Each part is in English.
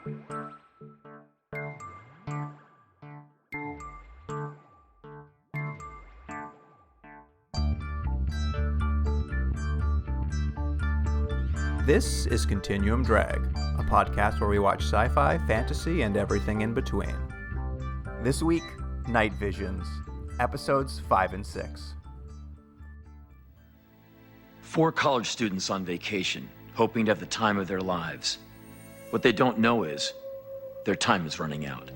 This is Continuum Drag, a podcast where we watch sci-fi, fantasy, and everything in between. This week, Night Visions, episodes 5 and 6. 4 college students on vacation, hoping to have the time of their lives. What they don't know is, their time is running out.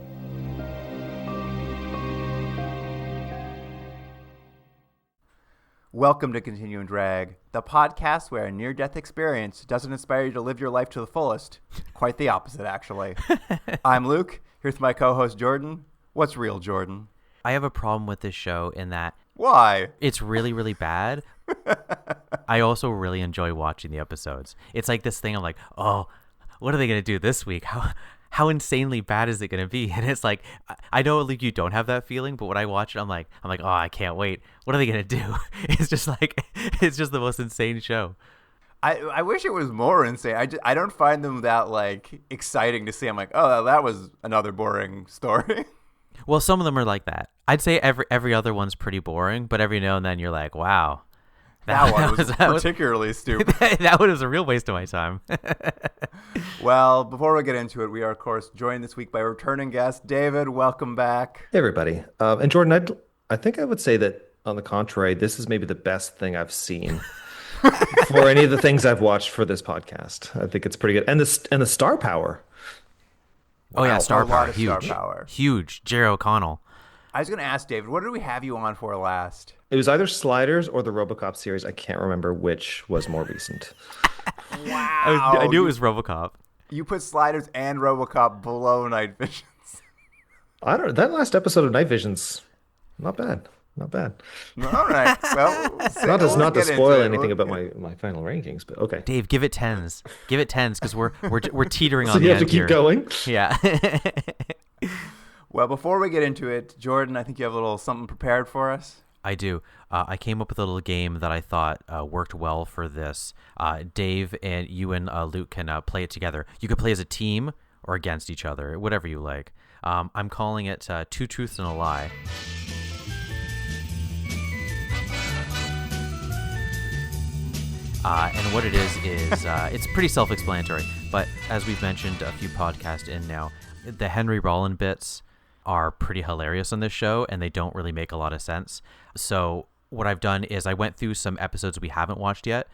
Welcome to Continuum Drag, the podcast where a near-death experience doesn't inspire you to live your life to the fullest. Quite the opposite, actually. I'm Luke, here with my co-host Jordan. What's real, Jordan? I have a problem with this show in that... Why? It's really, really bad. I also really enjoy watching the episodes. It's like this thing I'm like, oh, what are they going to do this week? How insanely bad is it going to be? And it's like, I know like you don't have that feeling, but when I watch it, I'm like, oh, I can't wait. What are they going to do? It's just the most insane show. I wish it was more insane. I don't find them that like exciting to see. I'm like, oh, that was another boring story. Well, some of them are like that. I'd say every other one's pretty boring, but every now and then you're like, wow. That one was particularly stupid. That one was a real waste of my time. Well, before we get into it, we are, of course, joined this week by returning guest, David. Welcome back. Hey, everybody. And Jordan, I think I would say that, on the contrary, this is maybe the best thing I've seen for any of the things I've watched for this podcast. I think it's pretty good. And the star power. Wow. Oh, yeah, star power. Huge. Star power. Huge. Jerry O'Connell. I was going to ask, David, what did we have you on for last? It was either Sliders or the RoboCop series. I can't remember which was more recent. Wow. I knew it was RoboCop. You put Sliders and RoboCop below Night Visions. That last episode of Night Visions, not bad. Not bad. All right. Well, not to spoil anything about my final rankings, but okay. Dave, give it tens. Give it tens because we're teetering so on the end here. So you have to keep going? Yeah. Well, before we get into it, Jordan, I think you have a little something prepared for us. I do. I came up with a little game that I thought worked well for this. Dave and you and Luke can play it together. You could play as a team or against each other, whatever you like. I'm calling it Two Truths and a Lie. And what it is it's pretty self-explanatory. But as we've mentioned a few podcasts in now, the Henry Rollin bits are pretty hilarious on this show, and they don't really make a lot of sense. So what I've done is I went through some episodes we haven't watched yet,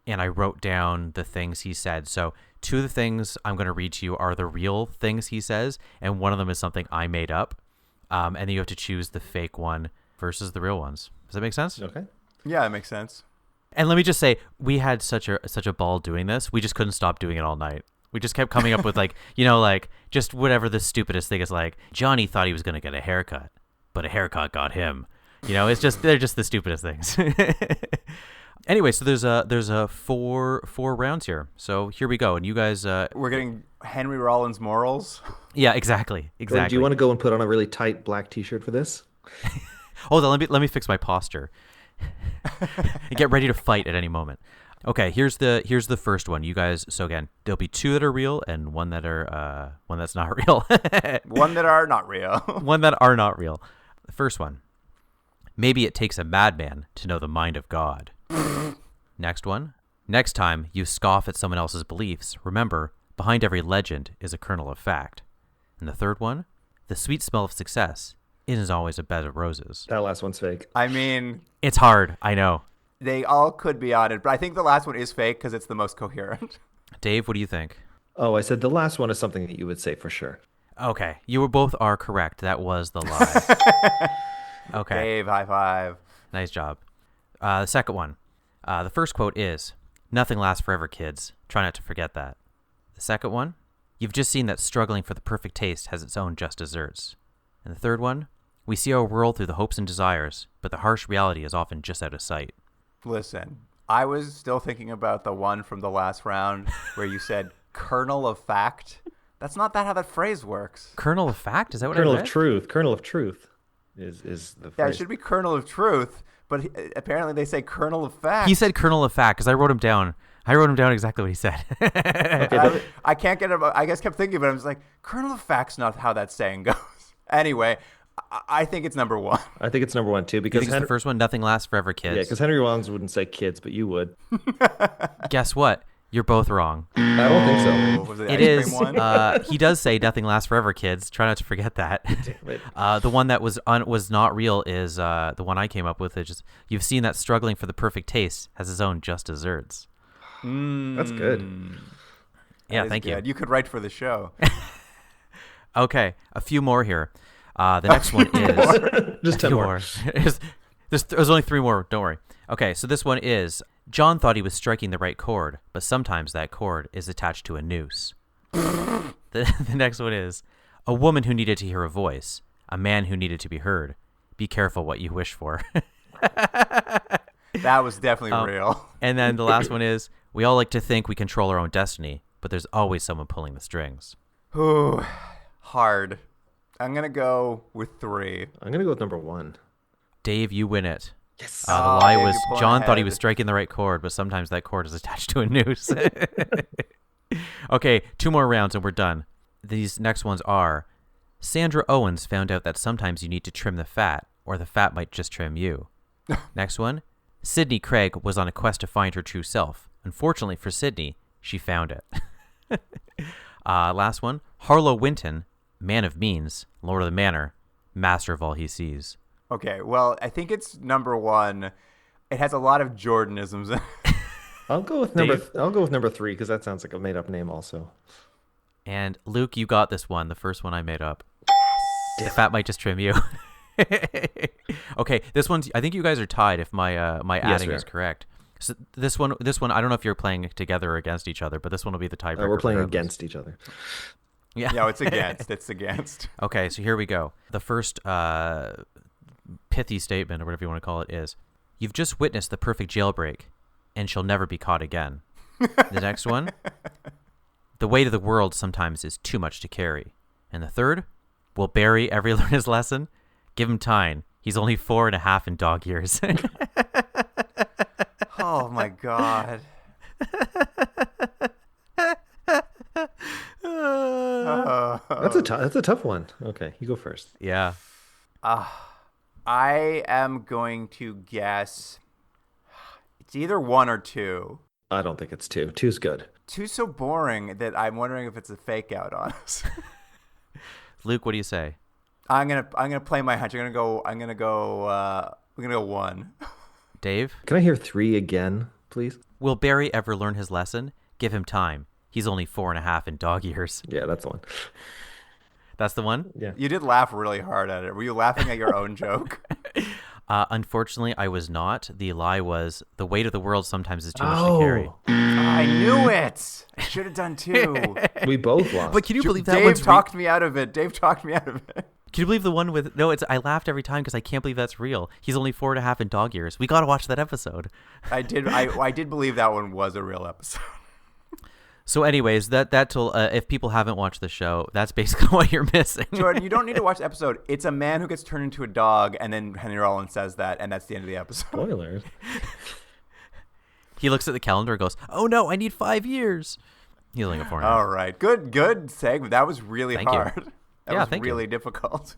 and I wrote down the things he said. So 2 of the things I'm going to read to you are the real things he says, and one of them is something I made up. And then you have to choose the fake one versus the real ones. Does that make sense? Okay. Yeah, that makes sense. And let me just say, we had such a ball doing this. We just couldn't stop doing it all night. We just kept coming up with just whatever the stupidest thing is, like Johnny thought he was going to get a haircut, but a haircut got him. They're just the stupidest things. Anyway, so there's a four rounds here. So here we go. And you guys, we're getting Henry Rollins morals. Yeah, exactly. Do you want to go and put on a really tight black t-shirt for this? Hold on, let me fix my posture. Get ready to fight at any moment. Okay, here's the first one. You guys, so again, there'll be 2 that are real and one that's not real. One that are not real. One that are not real. The first one. Maybe it takes a madman to know the mind of God. Next one. Next time you scoff at someone else's beliefs, remember, behind every legend is a kernel of fact. And the third one. The sweet smell of success isn't always a bed of roses. That last one's fake. I mean, it's hard. I know. They all could be on it, but I think the last one is fake because it's the most coherent. Dave, what do you think? Oh, I said the last one is something that you would say for sure. Okay. You both are correct. That was the lie. Okay. Dave, high five. Nice job. The second one. The first quote is, "Nothing lasts forever, kids. Try not to forget that." The second one. You've just seen that struggling for the perfect taste has its own just desserts. And the third one. We see our world through the hopes and desires, but the harsh reality is often just out of sight. Listen, I was still thinking about the one from the last round where you said kernel of fact. That's not how that phrase works. Kernel of fact? Is that what Kernel I read? of truth. Kernel of truth is the phrase. Yeah, it should be kernel of truth, but apparently they say kernel of fact. He said kernel of fact because I wrote him down. I wrote him down exactly what he said. I can't get it. I guess kept thinking about it. I was like, kernel of fact's not how that saying goes. Anyway, I think it's number one. I think it's number one too You because think it's the first one? Nothing lasts forever, kids. yeah, because Henry Rollins wouldn't say kids, but you would. Guess what? You're both wrong. I don't think so. Was it It ice is. cream one? He does say nothing lasts forever, kids. Try not to forget that. Damn it. The one that was not real is the one I came up with. Is just, you've seen that struggling for the perfect taste has his own just desserts. That's good. Yeah, That is thank you. good. You could write for the show. Okay, a few more here. The next one is Just 10 more. There's only 3 more. Don't worry. Okay, so this one is John thought he was striking the right chord, but sometimes that chord is attached to a noose. The next one is a woman who needed to hear a voice, a man who needed to be heard. Be careful what you wish for. That was definitely real. And then the last one is we all like to think we control our own destiny, but there's always someone pulling the strings. Ooh, hard. I'm going to go with 3. I'm going to go with number 1. Dave, you win it. Yes. The lie Dave, was you're pulling John thought he ahead. was striking the right chord, but sometimes that chord is attached to a noose. Okay, 2 more rounds and we're done. These next ones are Sandra Owens found out that sometimes you need to trim the fat, or the fat might just trim you. Next one, Sydney Craig was on a quest to find her true self. Unfortunately for Sydney, she found it. Last one, Harlow Winton, man of means, lord of the manor, master of all he sees. Okay, well, I think it's number 1. It has a lot of Jordanisms in it. I'll go with number 3 because that sounds like a made up name also. And Luke, you got this one, the first one I made up. The fat might just trim you. Okay, this one's. I think you guys are tied if my my Yes, adding we is are. correct. So this one, I don't know if you're playing together or against each other, but this one will be the tiebreaker. We're playing regardless. against each other. Yeah. No, it's against. It's against. Okay, so here we go. The first pithy statement, or whatever you want to call it, is: you've just witnessed the perfect jailbreak, and she'll never be caught again. The next one: the weight of the world sometimes is too much to carry. And the third: will Barry ever learn his lesson? Give him time. He's only 4.5 in dog years. Oh, my God. That's a tough one. Okay, you go first. Yeah. I am going to guess it's either 1 or 2. I don't think it's 2. 2's good. 2's so boring that I'm wondering if it's a fake out on us. Luke, what do you say? I'm gonna play my hunch. I'm gonna go 1. Dave? Can I hear 3 again, please? Will Barry ever learn his lesson? Give him time. He's only 4.5 in dog years. Yeah, that's the one. That's the one? Yeah. You did laugh really hard at it. Were you laughing at your own joke? Unfortunately, I was not. The lie was the weight of the world sometimes is too much to carry. I knew it. I should have done 2. We both lost. But can you believe that Dave one's talked me out of it. Dave talked me out of it. Can you believe the one with no? It's I laughed every time because I can't believe that's real. He's only 4.5 in dog years. We gotta watch that episode. I did believe that one was a real episode. So, anyways, that'll if people haven't watched the show, that's basically what you're missing. Jordan, you don't need to watch the episode. It's a man who gets turned into a dog, and then Henry Rollins says that, and that's the end of the episode. Spoilers. He looks at the calendar and goes, "Oh no, I need 5 years." He's only a 4.5. All right, good segment. That was really Thank you. hard. That Yeah, was thank you. really difficult.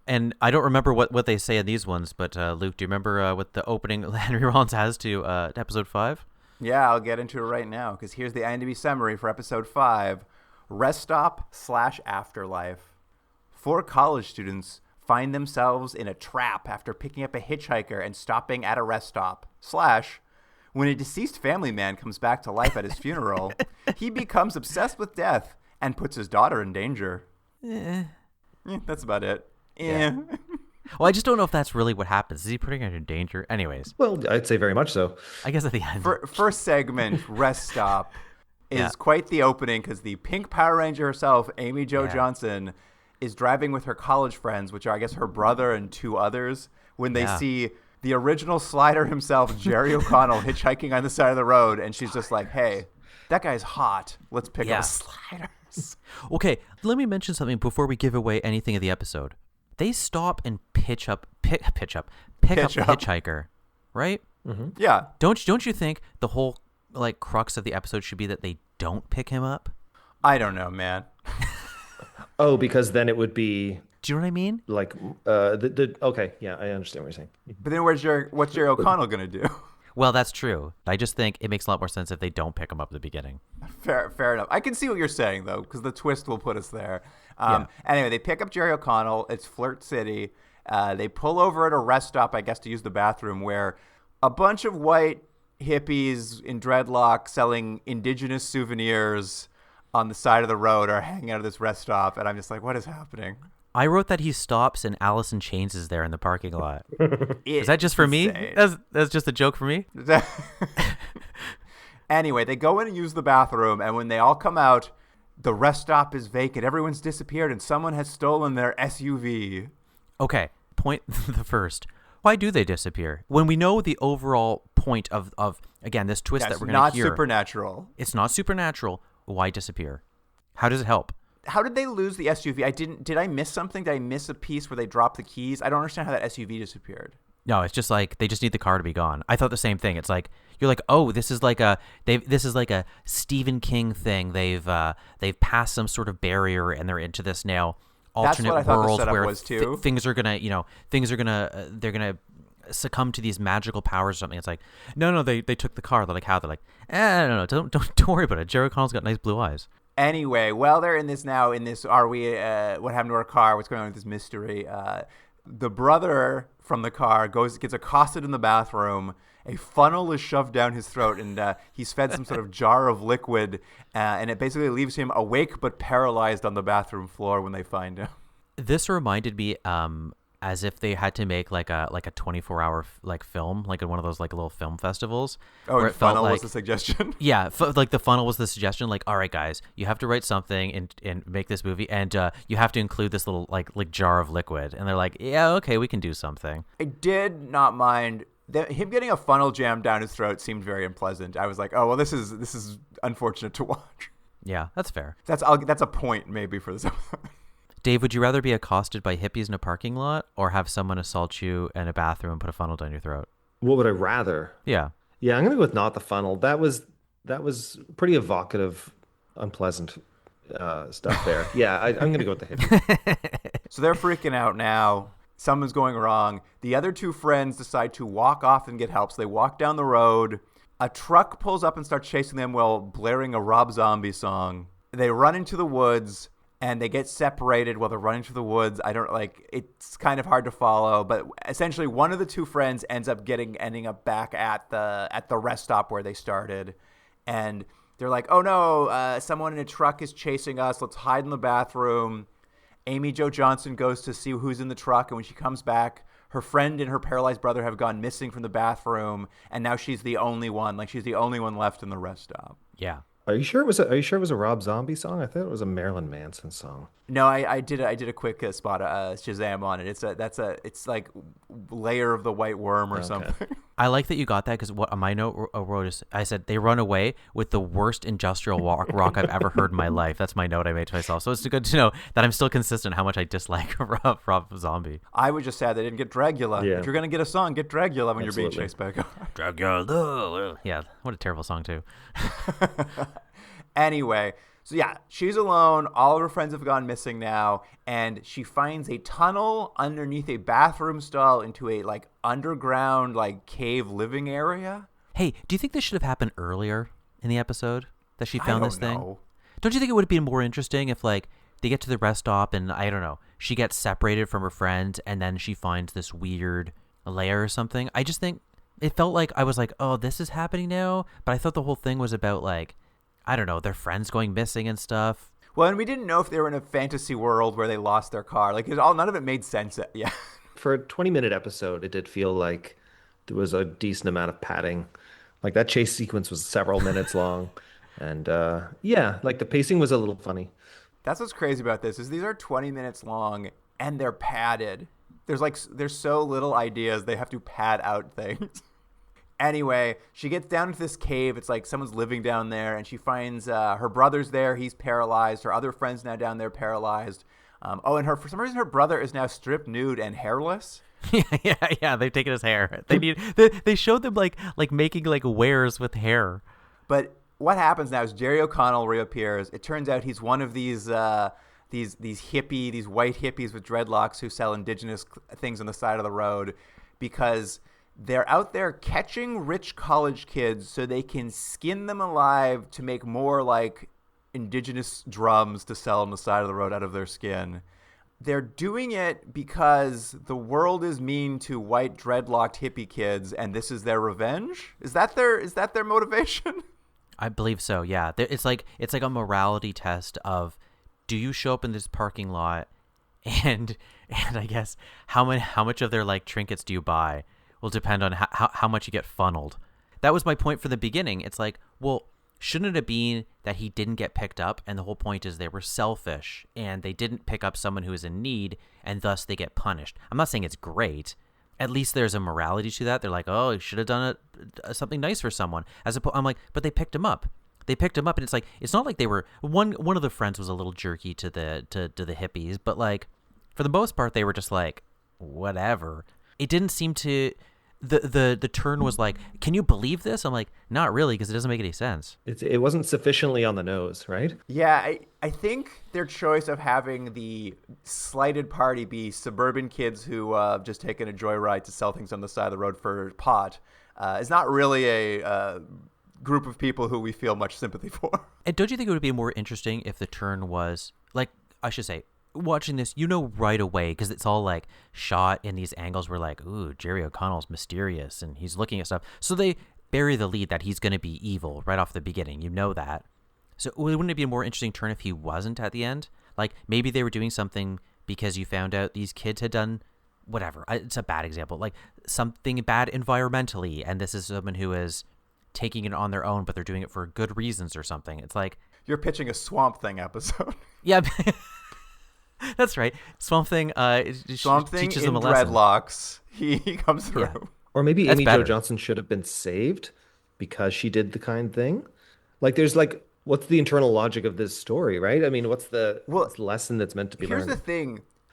And I don't remember what they say in these ones, but Luke, do you remember what the opening Henry Rollins has to episode 5? Yeah, I'll get into it right now because here's the IMDb summary for episode 5, Rest Stop / Afterlife. 4 college students find themselves in a trap after picking up a hitchhiker and stopping at a rest stop / when a deceased family man comes back to life at his funeral, he becomes obsessed with death and puts his daughter in danger. Yeah, that's about it. Yeah. Well, I just don't know if that's really what happens. Is he putting her in danger? Anyways, Well, I'd say very much so. I guess at the end. First segment, Rest Stop, is Yeah. quite the opening because the pink Power Ranger herself, Amy Jo Yeah. Johnson, is driving with her college friends, which are, I guess, her brother and 2 others, when they Yeah. see the original Slider himself, Jerry O'Connell, hitchhiking on the side of the road, and she's just like, hey, that guy's hot. Let's pick Yeah. up sliders. Okay, let me mention something before we give away anything of the episode. They stop and pick up the hitchhiker. right? Yeah. Don't you think the whole like crux of the episode should be that they don't pick him up? I don't know, man. Oh, because then it would be Do you know what I mean? like okay, yeah, I understand what you're saying. But then what's Jerry O'Connell going to do? Well, that's true. I just think it makes a lot more sense if they don't pick him up at the beginning. Fair enough. I can see what you're saying, though, because the twist will put us there. Yeah. Anyway, they pick up Jerry O'Connell. It's Flirt City. They pull over at a rest stop, I guess, to use the bathroom, where a bunch of white hippies in dreadlocks selling indigenous souvenirs on the side of the road are hanging out at this rest stop. And I'm just like, what is happening? I wrote that he stops and Allison Chains is there in the parking lot. Is that just It's for me? insane. That's just a joke for me? Anyway, they go in and use the bathroom, and when they all come out, the rest stop is vacant. Everyone's disappeared, and someone has stolen their SUV. Okay, point the first. Why do they disappear? When we know the overall point of again, this twist that we're going to hear. It's not supernatural. It's not supernatural. Why disappear? How does it help? How did they lose the SUV? Did I miss something? Did I miss a piece where they dropped the keys? I don't understand how that SUV disappeared. No, it's just like they just need the car to be gone. I thought the same thing. It's like you're like, oh, this is like a Stephen King thing. They've passed some sort of barrier and they're into this now alternate what I thought the world setup where was too. things are gonna they're gonna succumb to these magical powers or something. It's like no, they took the car. They're like, how? They're like, no, don't worry about it. Jerry O'Connell's got nice blue eyes. Anyway, while they're in this, what happened to our car? What's going on with this mystery? The brother from the car gets accosted in the bathroom. A funnel is shoved down his throat, and he's fed some sort of jar of liquid, and it basically leaves him awake but paralyzed on the bathroom floor when they find him. This reminded me as if they had to make like a 24-hour like film, like in one of those like little film festivals. Oh, where and it felt funnel like, was the suggestion? Yeah, like the funnel was the suggestion. Like, all right, guys, you have to write something and make this movie, and you have to include this little like jar of liquid. And they're like, yeah, okay, we can do something. I did not mind him getting a funnel jammed down his throat. Seemed very unpleasant. I was like, oh well, this is unfortunate to watch. Yeah, that's fair. That's a point maybe for this episode. Dave, would you rather be accosted by hippies in a parking lot or have someone assault you in a bathroom and put a funnel down your throat? What would I rather? Yeah. Yeah, I'm gonna go with not the funnel. That was pretty evocative, unpleasant stuff there. Yeah, I'm gonna go with the hippie. So they're freaking out now. Something's going wrong. The other two friends decide to walk off and get help. So they walk down the road. A truck pulls up and starts chasing them while blaring a Rob Zombie song. They run into the woods. And they get separated while they're running through the woods. It's kind of hard to follow, but essentially one of the two friends ends up ending up back at the rest stop where they started. And they're like, oh no, someone in a truck is chasing us. Let's hide in the bathroom. Amy Jo Johnson goes to see who's in the truck. And when she comes back, her friend and her paralyzed brother have gone missing from the bathroom. And now she's the only one. Like she's the only one left in the rest stop. Yeah. Are you sure it was a Rob Zombie song? I thought it was a Marilyn Manson song. No, I did a quick spot Shazam on it. It's like Layer of the White Worm or something. I like that you got that because what my note wrote is I said they run away with the worst industrial rock I've ever heard in my life. That's my note I made to myself. So it's good to know that I'm still consistent how much I dislike Rob Zombie. I was just sad they didn't get Dragula. Yeah. If you're gonna get a song, get Dragula when Absolutely. you're being chased by a car. Dragula. Yeah, what a terrible song too. Anyway, so yeah, she's alone. All of her friends have gone missing now, and she finds a tunnel underneath a bathroom stall into a like underground like cave living area. Hey, do you think this should have happened earlier in the episode that she found this thing? Know. Don't you think it would have been more interesting if like they get to the rest stop and I don't know, she gets separated from her friend and then she finds this weird layer or something? I just think it felt like I was like, oh, this is happening now, but I thought the whole thing was about like, I don't know, their friends going missing and stuff. Well, and we didn't know if they were in a fantasy world where they lost their car. Like none of it made sense. Yeah. For a 20-minute episode, it did feel like there was a decent amount of padding. Like that chase sequence was several minutes long. And yeah, like the pacing was a little funny. That's what's crazy about this is these are 20 minutes long and they're padded. There's so little ideas. They have to pad out things. Anyway, she gets down into this cave. It's like someone's living down there, and she finds her brother's there. He's paralyzed. Her other friend's now down there paralyzed. And for some reason her brother is now stripped nude and hairless. Yeah. They've taken his hair. They showed them like making like wares with hair. But what happens now is Jerry O'Connell reappears. It turns out he's one of these white hippies with dreadlocks who sell indigenous things on the side of the road, because they're out there catching rich college kids so they can skin them alive to make more like indigenous drums to sell on the side of the road out of their skin. They're doing it because the world is mean to white dreadlocked hippie kids, and this is their revenge. Is that their motivation? I believe so. Yeah, it's like a morality test of, do you show up in this parking lot, and I guess how much of their like trinkets do you buy will depend on how much you get funneled. That was my point from the beginning. It's like, well, shouldn't it have been that he didn't get picked up, and the whole point is they were selfish and they didn't pick up someone who is in need, and thus they get punished. I'm not saying it's great. At least there's a morality to that. They're like, oh, you should have done something nice for someone. I'm like, but they picked him up. And it's like, it's not like they were one of the friends was a little jerky to the hippies, but like for the most part they were just like whatever. It didn't seem to. The turn was like, can you believe this? I'm like, not really, because it doesn't make any sense. It wasn't sufficiently on the nose, right? Yeah, I think their choice of having the slighted party be suburban kids who just taken a joyride to sell things on the side of the road for pot is not really a group of people who we feel much sympathy for. And don't you think it would be more interesting if the turn was, like, I should say, watching this, you know right away, because it's all like shot in these angles where like, ooh, Jerry O'Connell's mysterious and he's looking at stuff. So they bury the lead that he's going to be evil right off the beginning. You know that. So wouldn't it be a more interesting turn if he wasn't at the end? Like maybe they were doing something because you found out these kids had done whatever. It's a bad example. Like something bad environmentally, and this is someone who is taking it on their own, but they're doing it for good reasons or something. It's like, you're pitching a Swamp Thing episode. Yeah. That's right. Swamp Thing teaches them a lesson. Dreadlocks. He comes through. Yeah. Or maybe Amy Jo Johnson should have been saved because she did the kind thing. Like, there's like, what's the internal logic of this story, right? I mean, what's the lesson that's meant to be learned?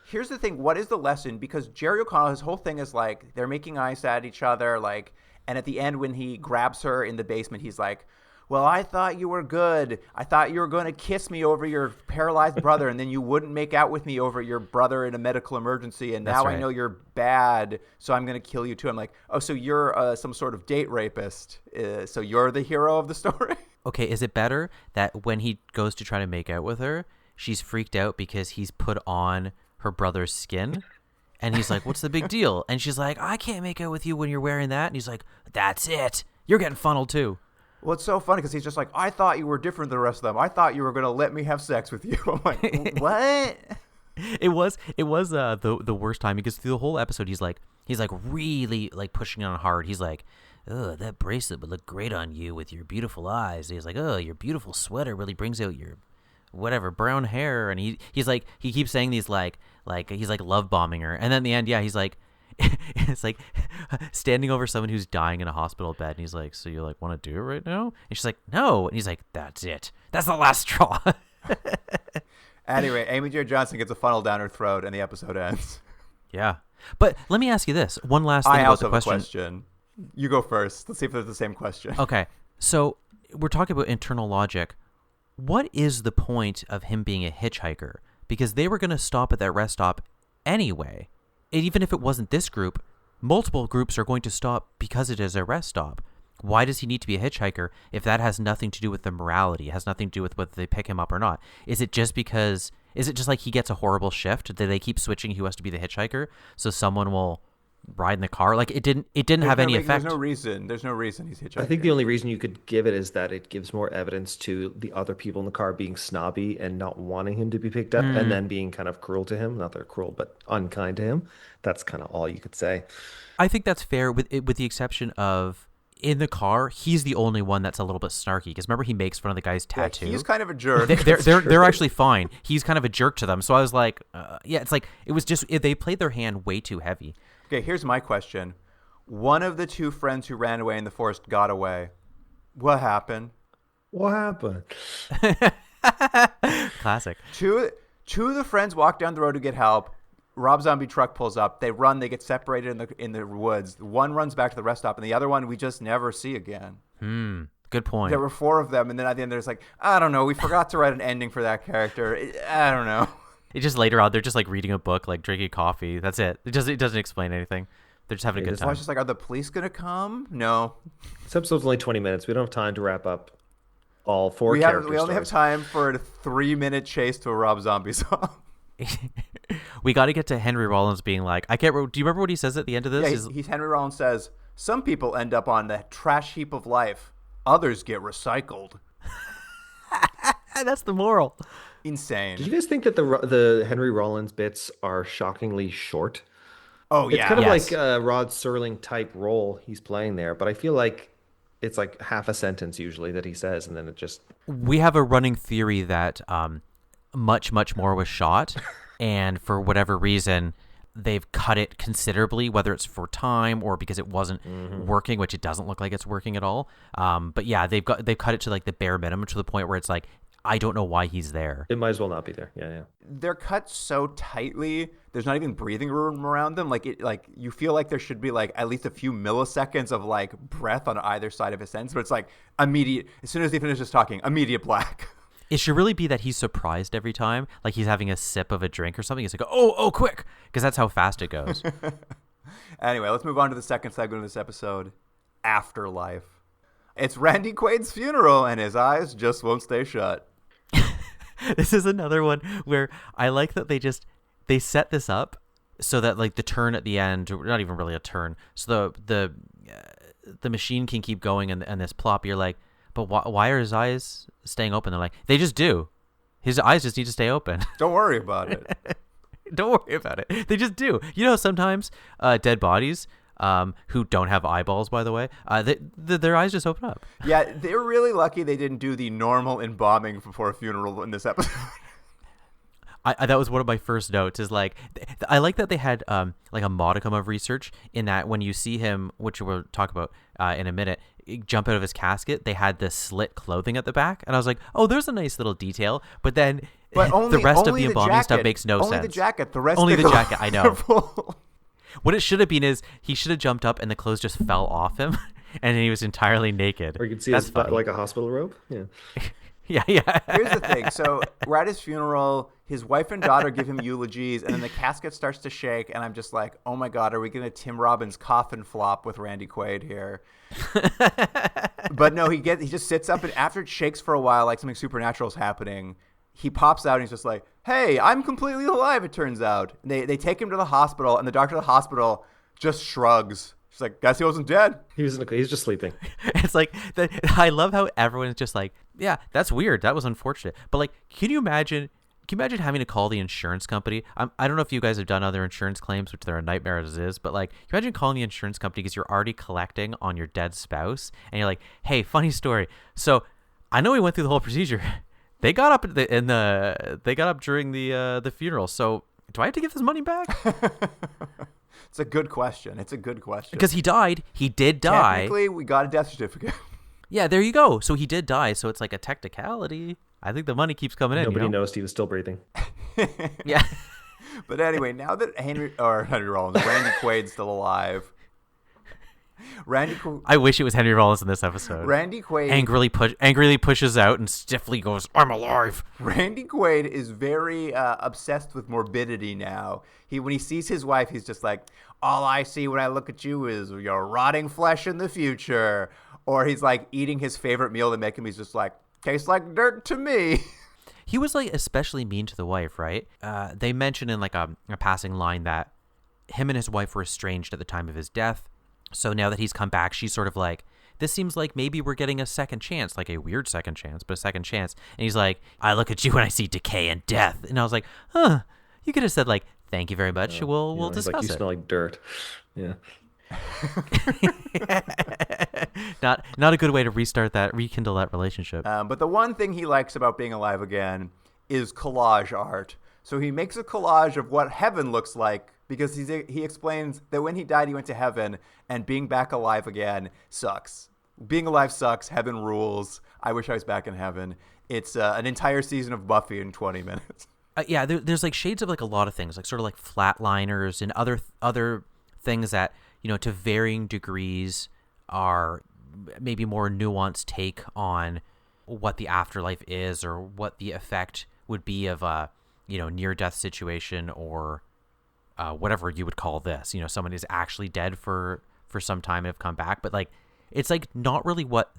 Here's the thing. What is the lesson? Because Jerry O'Connell, his whole thing is like, they're making eyes at each other, like, and at the end when he grabs her in the basement, he's like, well, I thought you were good. I thought you were going to kiss me over your paralyzed brother, and then you wouldn't make out with me over your brother in a medical emergency, and now I know you're bad, so I'm going to kill you too. I'm like, oh, so you're some sort of date rapist. So you're the hero of the story? Okay, is it better that when he goes to try to make out with her, she's freaked out because he's put on her brother's skin? And he's like, what's the big deal? And she's like, I can't make out with you when you're wearing that. And he's like, that's it. You're getting funneled too. Well, it's so funny because he's just like, I thought you were different than the rest of them. I thought you were going to let me have sex with you. I'm like, what? It was the worst time because through the whole episode, he's like really like pushing on hard. He's like, oh, that bracelet would look great on you with your beautiful eyes. And he's like, oh, your beautiful sweater really brings out your whatever brown hair. And he's like, he keeps saying these like he's like love bombing her. And then in the end, yeah, he's like, it's like standing over someone who's dying in a hospital bed, and he's like, so you like want to do it right now? And she's like, no. And he's like, that's it. That's the last straw. Anyway, Amy Jo Johnson gets a funnel down her throat, and the episode ends. Yeah. But let me ask you this. One last thing about the question. I also have a question. You go first. Let's see if there's the same question. Okay. So we're talking about internal logic. What is the point of him being a hitchhiker? Because they were going to stop at that rest stop anyway. And even if it wasn't this group, multiple groups are going to stop because it is a rest stop. Why does he need to be a hitchhiker if that has nothing to do with the morality? It has nothing to do with whether they pick him up or not. Is it just like he gets a horrible shift? Do they keep switching who has to be the hitchhiker so someone will ride in the car? Like it didn't have any effect. There's no reason he's hitchhiking. I think the only reason you could give it is that it gives more evidence to the other people in the car being snobby and not wanting him to be picked up, and then being kind of cruel to him. Not they're cruel, but unkind to him. That's kind of all you could say. I think that's fair, with the exception of in the car, he's the only one that's a little bit snarky. Because remember, he makes fun of the guy's tattoo. Yeah, he's kind of a jerk. They're actually fine. He's kind of a jerk to them. So I was like, yeah, it's like it was just they played their hand way too heavy. Okay, here's my question. One of the two friends who ran away in the forest got away. What happened? What happened? Classic. Two Two of the friends walk down the road to get help. Rob Zombie truck pulls up. They run. They get separated in the woods. One runs back to the rest stop, and the other one we just never see again. Good point. There were 4 of them, and then at the end there's like, I don't know. We forgot to write an ending for that character. I don't know. It just later on, they're just like reading a book, like drinking coffee. That's it. It doesn't explain anything. They're just having a good time. It's just like, are the police gonna come? No. This episode's only 20 minutes. We don't have time to wrap up all 4 characters. We only have time for a 3-minute chase to a Rob Zombie song. We got to get to Henry Rollins being like, I can't. Do you remember what he says at the end of this? Yeah, Henry Rollins says, "Some people end up on the trash heap of life. Others get recycled." That's the moral. Insane. Did you guys think that the Henry Rollins bits are shockingly short? Oh, yeah. It's kind of like a Rod Serling type role he's playing there, but I feel like it's like half a sentence usually that he says, and then it just... We have a running theory that much more was shot, and for whatever reason they've cut it considerably, whether it's for time or because it wasn't working, which it doesn't look like it's working at all. But yeah, they've cut it to like the bare minimum, to the point where it's like, I don't know why he's there. It might as well not be there. Yeah. They're cut so tightly. There's not even breathing room around them. Like you feel like there should be like at least a few milliseconds of like breath on either side of his sentence, but it's like immediate. As soon as he finishes talking, immediate black. It should really be that he's surprised every time, like he's having a sip of a drink or something. He's like, oh, quick, because that's how fast it goes. Anyway, let's move on to the second segment of this episode, Afterlife. It's Randy Quaid's funeral, and his eyes just won't stay shut. This is another one where I like that they set this up so that like the turn at the end, or not even really a turn, so the machine can keep going, and this plop, you're like, but why are his eyes staying open? They're like, they just do. His eyes just need to stay open. Don't worry about it. Don't worry about it. They just do. You know, sometimes dead bodies who don't have eyeballs, by the way, their eyes just open up. Yeah, they're really lucky they didn't do the normal embalming before a funeral in this episode. That was one of my first notes, is like, I like that they had like a modicum of research in that when you see him, which we'll talk about in a minute, jump out of his casket, they had this slit clothing at the back, and I was like, oh, there's a nice little detail, but then the rest of the embalming stuff makes no sense. Only the jacket. The rest only of the jacket, I know. What it should have been is he should have jumped up and the clothes just fell off him, and he was entirely naked. Or you could see his butt like a hospital robe. Yeah. Yeah. Here's the thing. So we're at his funeral. His wife and daughter give him eulogies, and then the casket starts to shake, and I'm just like, oh my God, are we going to Tim Robbins coffin flop with Randy Quaid here? But no, he just sits up, and after it shakes for a while, like something supernatural is happening, he pops out, and he's just like, hey, I'm completely alive, it turns out. And they take him to the hospital, and the doctor at the hospital just shrugs. She's like, guess he wasn't dead. He's just sleeping. It's like, I love how everyone's just like, yeah, that's weird. That was unfortunate. But like, can you imagine having to call the insurance company? I don't know if you guys have done other insurance claims, which they're a nightmare as is, but like, imagine calling the insurance company because you're already collecting on your dead spouse, and you're like, hey, funny story. So I know we went through the whole procedure. They got up they got up during the funeral. So do I have to give this money back? It's a good question. Because he died. He did die. Technically, we got a death certificate. Yeah, there you go. So he did die. So it's like a technicality. I think the money keeps coming in. Nobody noticed he was still breathing. Yeah. But anyway, now that Randy Quaid's still alive. I wish it was Henry Rollins in this episode. Randy Quaid angrily pushes out and stiffly goes, I'm alive. Randy Quaid is very obsessed with morbidity now. When he sees his wife, he's just like, all I see when I look at you is your rotting flesh in the future. Or he's like eating his favorite meal to make him. He's just like, tastes like dirt to me. He was like especially mean to the wife, right? They mentioned in like a passing line that him and his wife were estranged at the time of his death. So now that he's come back, she's sort of like, this seems like maybe we're getting a second chance, like a weird second chance, but a second chance. And he's like, I look at you when I see decay and death. And I was like, huh, you could have said like, thank you very much. We'll discuss like, you it. Smell like dirt. Yeah. Not a good way to rekindle that relationship. But the one thing he likes about being alive again is collage art. So he makes a collage of what heaven looks like, because he explains that when he died, he went to heaven, and being back alive again sucks. Being alive sucks. Heaven rules. I wish I was back in heaven. It's an entire season of Buffy in 20 minutes. Yeah, there's like shades of like a lot of things, like sort of like flatliners and other things that, to varying degrees are maybe more nuanced take on what the afterlife is or what the effect would be of a, near-death situation or whatever you would call this. Someone is actually dead for some time and have come back, but like it's like not really what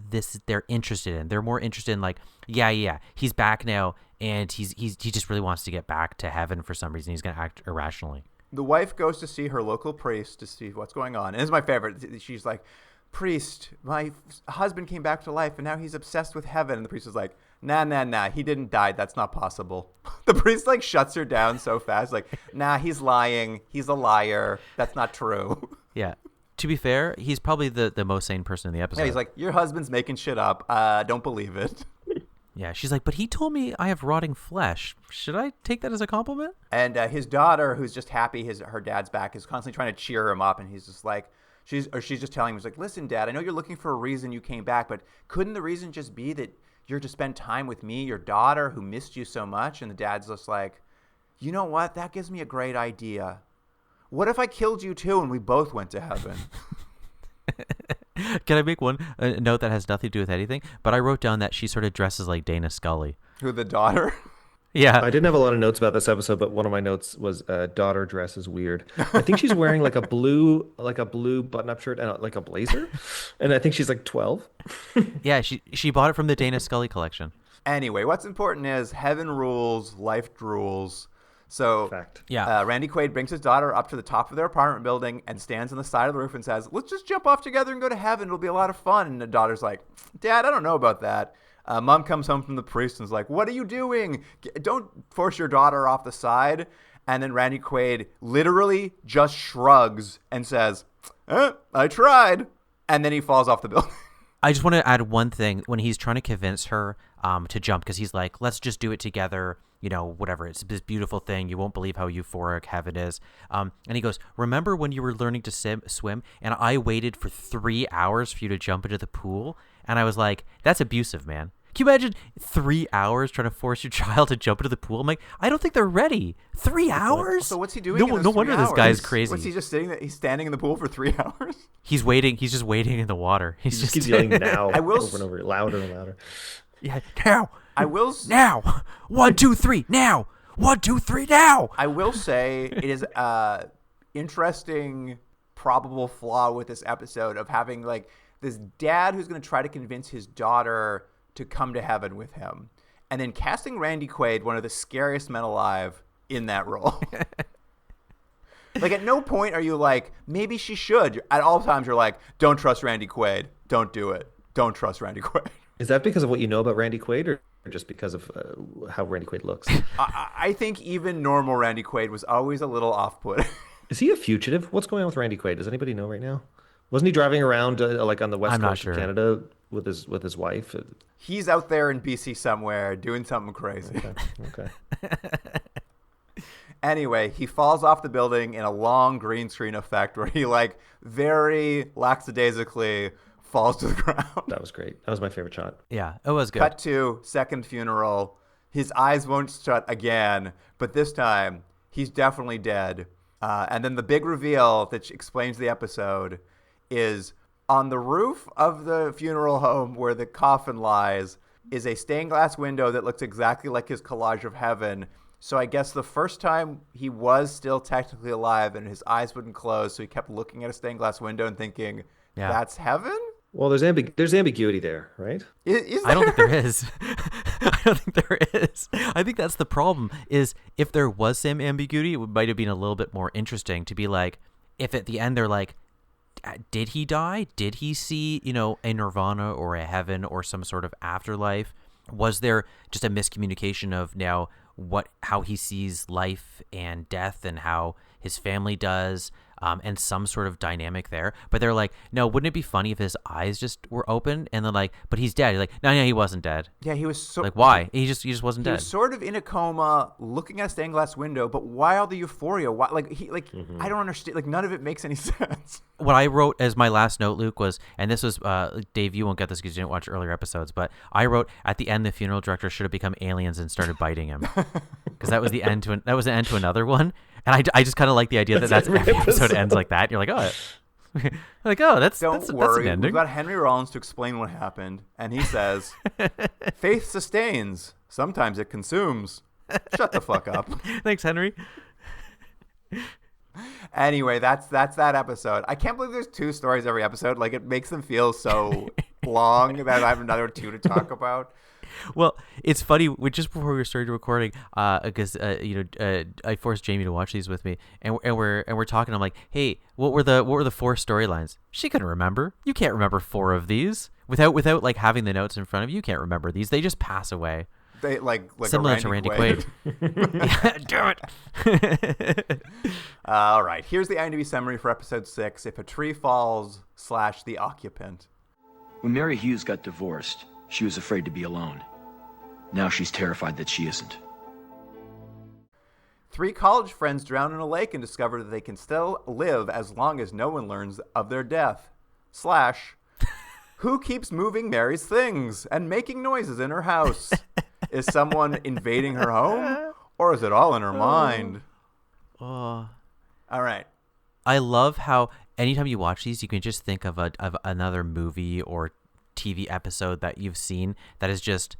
they're interested in. They're more interested in like, yeah, he's back now and he just really wants to get back to heaven for some reason. He's going to act irrationally. The wife goes to see her local priest to see what's going on. And this is my favorite. She's like, priest, my husband came back to life and now he's obsessed with heaven. And the priest is like, nah, he didn't die. That's not possible. The priest like shuts her down so fast. Like, nah, he's lying. He's a liar. That's not true. Yeah. To be fair, he's probably the most sane person in the episode. Yeah, he's like, your husband's making shit up. Don't believe it. Yeah, she's like, but he told me I have rotting flesh. Should I take that as a compliment? And his daughter, who's just happy her dad's back, is constantly trying to cheer him up. And he's just like, she's just telling him, he's like, listen, Dad, I know you're looking for a reason you came back, but couldn't the reason just be that you're to spend time with me, your daughter, who missed you so much? And the dad's just like, you know what? That gives me a great idea. What if I killed you too and we both went to heaven? Can I make one note that has nothing to do with anything? But I wrote down that she sort of dresses like Dana Scully. Who, the daughter? Yeah. I didn't have a lot of notes about this episode, but one of my notes was daughter dress is weird. I think she's wearing like a blue button-up shirt and like a blazer. And I think she's like 12. Yeah, she bought it from the Dana Scully collection. Anyway, what's important is heaven rules, life drools. So Fact. Yeah. Randy Quaid brings his daughter up to the top of their apartment building and stands on the side of the roof and says, let's just jump off together and go to heaven. It'll be a lot of fun. And the daughter's like, Dad, I don't know about that. Mom comes home from the priest and is like, what are you doing? Don't force your daughter off the side. And then Randy Quaid literally just shrugs and says, I tried. And then he falls off the building. I just want to add one thing. When he's trying to convince her to jump, because he's like, let's just do it together. Whatever. It's this beautiful thing. You won't believe how euphoric heaven is. And he goes, remember when you were learning to swim and I waited for 3 hours for you to jump into the pool? And I was like, that's abusive, man. Can you imagine 3 hours trying to force your child to jump into the pool? I'm like, I don't think they're ready. 3 hours? So what's he doing? No wonder this guy's crazy. What's he just sitting there? He's standing in the pool for 3 hours? He's waiting. He's just waiting in the water. He just keeps yelling now over and over, louder and louder. Yeah, now. I will now. 1, 2, 3. Now. 1, 2, 3. Now. I will say it is interesting, probable flaw with this episode of having like this dad who's going to try to convince his daughter to come to heaven with him, and then casting Randy Quaid, one of the scariest men alive, in that role. Like at no point are you like, maybe she should. At all times you're like, don't trust Randy Quaid. Don't do it. Don't trust Randy Quaid. Is that because of what you know about Randy Quaid or just because of how Randy Quaid looks? I think even normal Randy Quaid was always a little off-putting. Is he a fugitive? What's going on with Randy Quaid? Does anybody know right now? Wasn't he driving around like on the west coast of Canada with his wife? He's out there in BC somewhere doing something crazy. Okay. Anyway, he falls off the building in a long green screen effect where he like very lackadaisically falls to the ground. That was great. That was my favorite shot. Yeah, it was good. Cut to second funeral. His eyes won't shut again, but this time he's definitely dead. And then the big reveal that explains the episode is on the roof of the funeral home where the coffin lies is a stained glass window that looks exactly like his collage of heaven. So I guess the first time he was still technically alive and his eyes wouldn't close, so he kept looking at a stained glass window and thinking, that's heaven? Well, there's ambiguity there, right? Is I don't think there is. I don't think there is. I think that's the problem, is if there was some ambiguity, it might have been a little bit more interesting to be like, if at the end they're like, did he die? Did he see, a nirvana or a heaven or some sort of afterlife? Was there just a miscommunication of how he sees life and death and how his family does, and some sort of dynamic there. But they're like, no, wouldn't it be funny if his eyes just were open? And then like, but he's dead. You're like, no, he wasn't dead. Yeah, he was so like, why? He just wasn't he dead. was sort of in a coma, looking at a stained glass window. But why all the euphoria? Why I don't understand. Like none of it makes any sense. What I wrote as my last note, Luke, was, and this was Dave, you won't get this because you didn't watch earlier episodes, but I wrote at the end the funeral director should have become aliens and started biting him, because that was the end to an end to another one. And I just kind of like the idea that every episode ends like that. You're like, that's Don't worry. an ending. We've got Henry Rollins to explain what happened, and he says, "Faith sustains. Sometimes it consumes." Shut the fuck up. Thanks, Henry. Anyway, that's that episode. I can't believe there's 2 stories every episode. Like it makes them feel so long that I have another 2 to talk about. Well, it's funny. Just before we started recording, because I forced Jamie to watch these with me, and we're talking. I'm like, hey, what were the 4 storylines? She couldn't remember. You can't remember 4 of these without like having the notes in front of you. You can't remember these. They just pass away. They like similar to Randy Quaid. Yeah, damn it. All right, here's the IMDb summary for episode 6. If a tree falls / the occupant. When Mary Hughes got divorced, she was afraid to be alone. Now she's terrified that she isn't. 3 college friends drown in a lake and discover that they can still live as long as no one learns of their death. / who keeps moving Mary's things and making noises in her house? Is someone invading her home, or is it all in her mind? Oh. All right. I love how anytime you watch these, you can just think of another movie or TV episode that you've seen that is just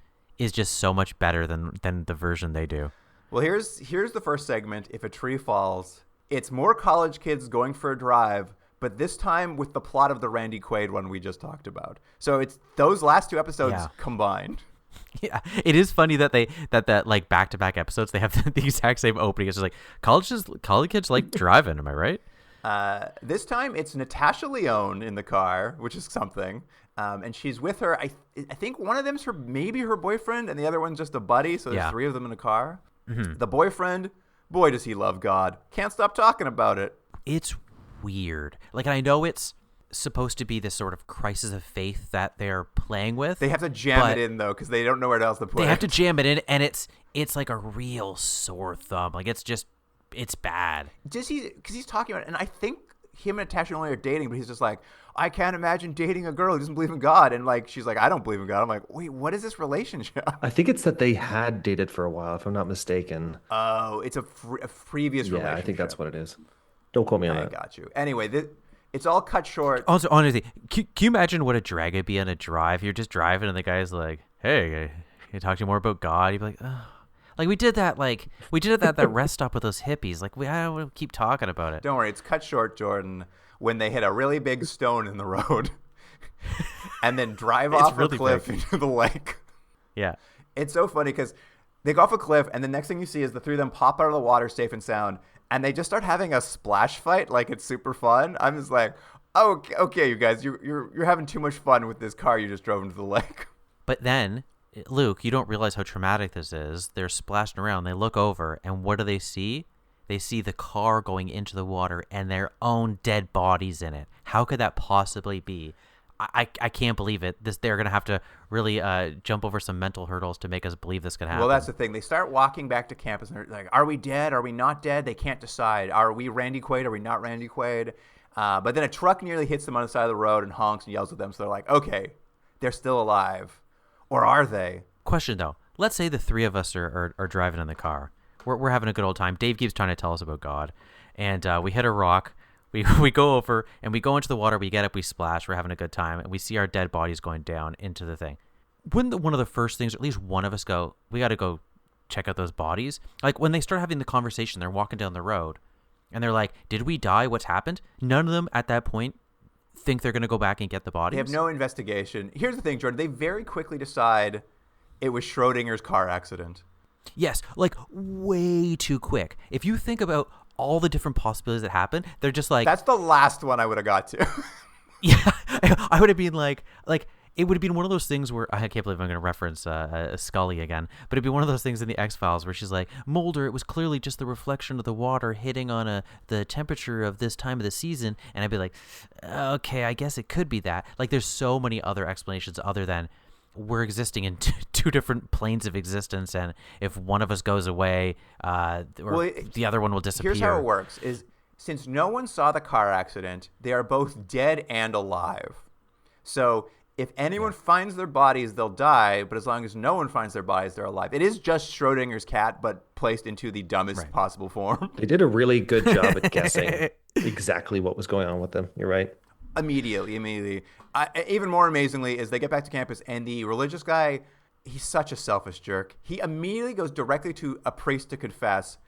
so much better than the version they do. Well, here's the first segment. If a tree falls, it's more college kids going for a drive, but this time with the plot of the Randy Quaid one we just talked about. So it's those last 2 episodes combined. Yeah, it is funny that that like back-to-back episodes, they have the exact same opening. It's just like college kids like driving. Am I right? This time it's Natasha Lyonne in the car, which is something. And she's with her. I think one of them's maybe her boyfriend, and the other one's just a buddy. So there's 3 of them in a car. Mm-hmm. The boyfriend, boy, does he love God. Can't stop talking about it. It's weird. Like, I know it's supposed to be this sort of crisis of faith that they're playing with. They have to jam it in though, because they don't know where else to put it. They have to jam it in, and it's like a real sore thumb. Like it's bad. Because he's talking about it, and I think him and Natasha only are dating, but he's just like, I can't imagine dating a girl who doesn't believe in God. And like, she's like, I don't believe in God. I'm like, wait, what is this relationship? I think it's that they had dated for a while, if I'm not mistaken. Oh, it's a previous relationship. Yeah, I think that's what it is. Don't quote me on that. I got you. Anyway, it's all cut short. Also, honestly, can you imagine what a drag it'd be on a drive? You're just driving, and the guy's like, hey, can I talk to you more about God? You'd be like, oh. Like we did that at that rest stop with those hippies. Like I don't want to keep talking about it. Don't worry, it's cut short, Jordan, when they hit a really big stone in the road and then drive off a cliff into the lake. Yeah. It's so funny because they go off a cliff, and the next thing you see is the 3 of them pop out of the water safe and sound, and they just start having a splash fight like it's super fun. I'm just like, oh, okay, you guys, you're having too much fun with this car you just drove into the lake. But then, Luke, you don't realize how traumatic this is. They're splashing around. They look over, and what do they see? They see the car going into the water and their own dead bodies in it. How could that possibly be? I can't believe it. They're going to have to really jump over some mental hurdles to make us believe this could happen. Well, that's the thing. They start walking back to campus, and they're like, are we dead? Are we not dead? They can't decide. Are we Randy Quaid? Are we not Randy Quaid? But then a truck nearly hits them on the side of the road and honks and yells at them. So they're like, okay, they're still alive. Or are they? Question, though. Let's say the 3 of us are driving in the car. We're having a good old time. Dave keeps trying to tell us about God. And we hit a rock. We go over, and we go into the water. We get up, we splash. We're having a good time. And we see our dead bodies going down into the thing. Wouldn't one of the first things, or at least one of us go, we got to go check out those bodies? Like, when they start having the conversation, they're walking down the road. And they're like, did we die? What's happened? None of them at that point think they're going to go back and get the bodies. They have no investigation. Here's the thing, Jordan. They very quickly decide it was Schrodinger's car accident. Yes, like way too quick. If you think about all the different possibilities that happen, they're just like... That's the last one I would have got to. Yeah, I would have been like it would have been one of those things where I can't believe I'm going to reference Scully again, but it'd be one of those things in the X-Files where she's like, Mulder, it was clearly just the reflection of the water hitting on the temperature of this time of the season. And I'd be like, okay, I guess it could be that. Like, there's so many other explanations other than we're existing in two different planes of existence, and if one of us goes away, the other one will disappear. Here's how it works: is since no one saw the car accident, they are both dead and alive. So if anyone finds their bodies, they'll die. But as long as no one finds their bodies, they're alive. It is just Schrodinger's cat, but placed into the dumbest possible form. They did a really good job at guessing exactly what was going on with them. You're right. Immediately. Even more amazingly is they get back to campus, and the religious guy, he's such a selfish jerk. He immediately goes directly to a priest to confess,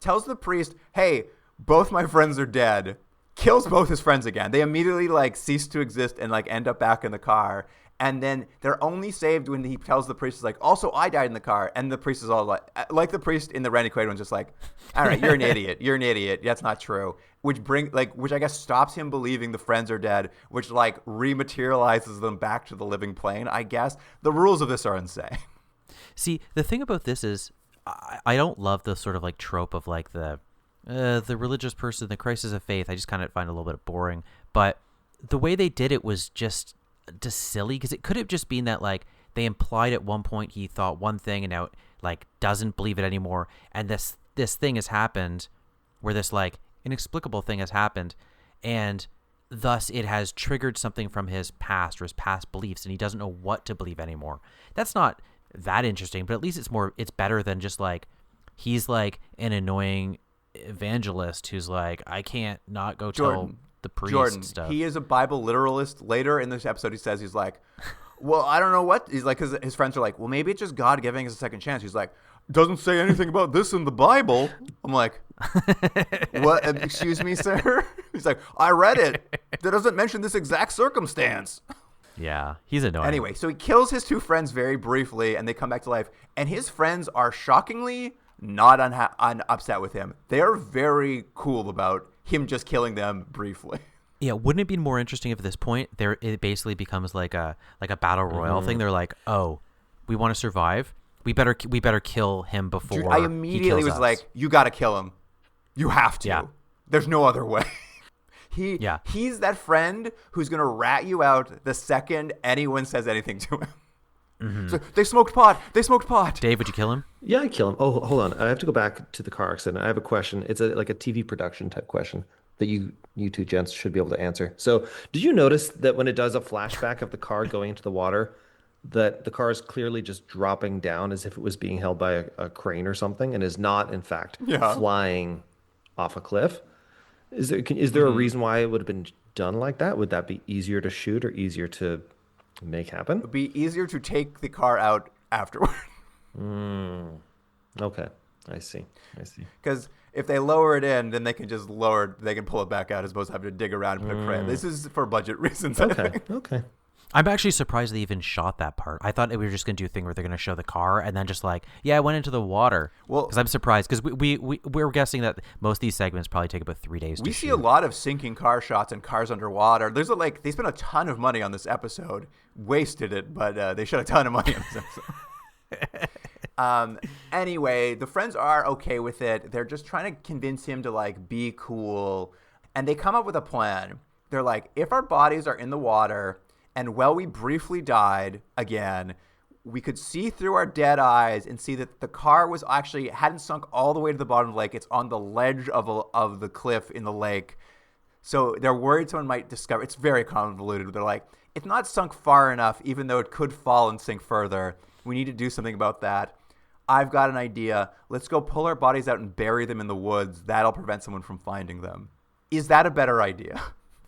tells the priest, hey, both my friends are dead, kills both his friends again. They immediately cease to exist and end up back in the car. And then they're only saved when he tells the priest, also, I died in the car. And the priest is all like the priest in the Randy Quaid one's just like, all right, you're an idiot. You're an idiot. That's not true. Which I guess stops him believing the friends are dead, which rematerializes them back to the living plane, I guess. The rules of this are insane. See, the thing about this is I don't love the sort of trope of the religious person, the crisis of faith. I just kind of find it a little bit boring. But the way they did it was just silly, because it could have just been that they implied at one point he thought one thing and now doesn't believe it anymore, and this thing has happened where this inexplicable thing has happened, and thus it has triggered something from his past or his past beliefs, and he doesn't know what to believe anymore. That's not that interesting, but at least it's better than just he's an annoying evangelist who's I can't not go tell the priest stuff. He is a Bible literalist. Later in this episode, he says, he's well, I don't know what. He's because his friends are well, maybe it's just God giving us a second chance. He's doesn't say anything about this in the Bible. I'm what? Excuse me, sir? He's I read it. That doesn't mention this exact circumstance. Yeah, he's annoying. Anyway, so he kills his two friends very briefly, and they come back to life. And his friends are shockingly not upset with him. They're very cool about him just killing them briefly. Yeah, wouldn't it be more interesting if at this point it basically becomes like a battle royale thing? They're oh, we want to survive. We better kill him before. Dude, I immediately was us. you got to kill him. You have to. Yeah. There's no other way. He's that friend who's gonna rat you out the second anyone says anything to him. Mm-hmm. So, they smoked pot. Dave, would you kill him? Yeah, I'd kill him. Oh, hold on. I have to go back to the car accident. I have a question. It's a TV production type question that you two gents should be able to answer. So, did you notice that when it does a flashback of the car going into the water, that the car is clearly just dropping down as if it was being held by a crane or something, and is not, in fact, flying off a cliff? Is there a reason why it would have been done like that? Would that be easier to shoot or easier to make happen? It would be easier to take the car out afterward. Okay, I see. Because if they lower it in, then they can just they can pull it back out as opposed to having to dig around and put a crane. This is for budget reasons. Okay. I'm actually surprised they even shot that part. I thought we were just going to do a thing where they're going to show the car and then just I went into the water. Well, because I'm surprised, because we're guessing that most of these segments probably take about 3 days to shoot. We see a lot of sinking car shots and cars underwater. There's they spent a ton of money on this episode, wasted it, but they spent a ton of money on this episode. Anyway, the friends are okay with it. They're just trying to convince him to be cool, and they come up with a plan. They're if our bodies are in the water, and we briefly died again, we could see through our dead eyes and see that the car was hadn't sunk all the way to the bottom of the lake. It's on the ledge of the cliff in the lake. So they're worried someone might discover. It's very convoluted. They're it's not sunk far enough, even though it could fall and sink further. We need to do something about that. I've got an idea. Let's go pull our bodies out and bury them in the woods. That'll prevent someone from finding them. Is that a better idea?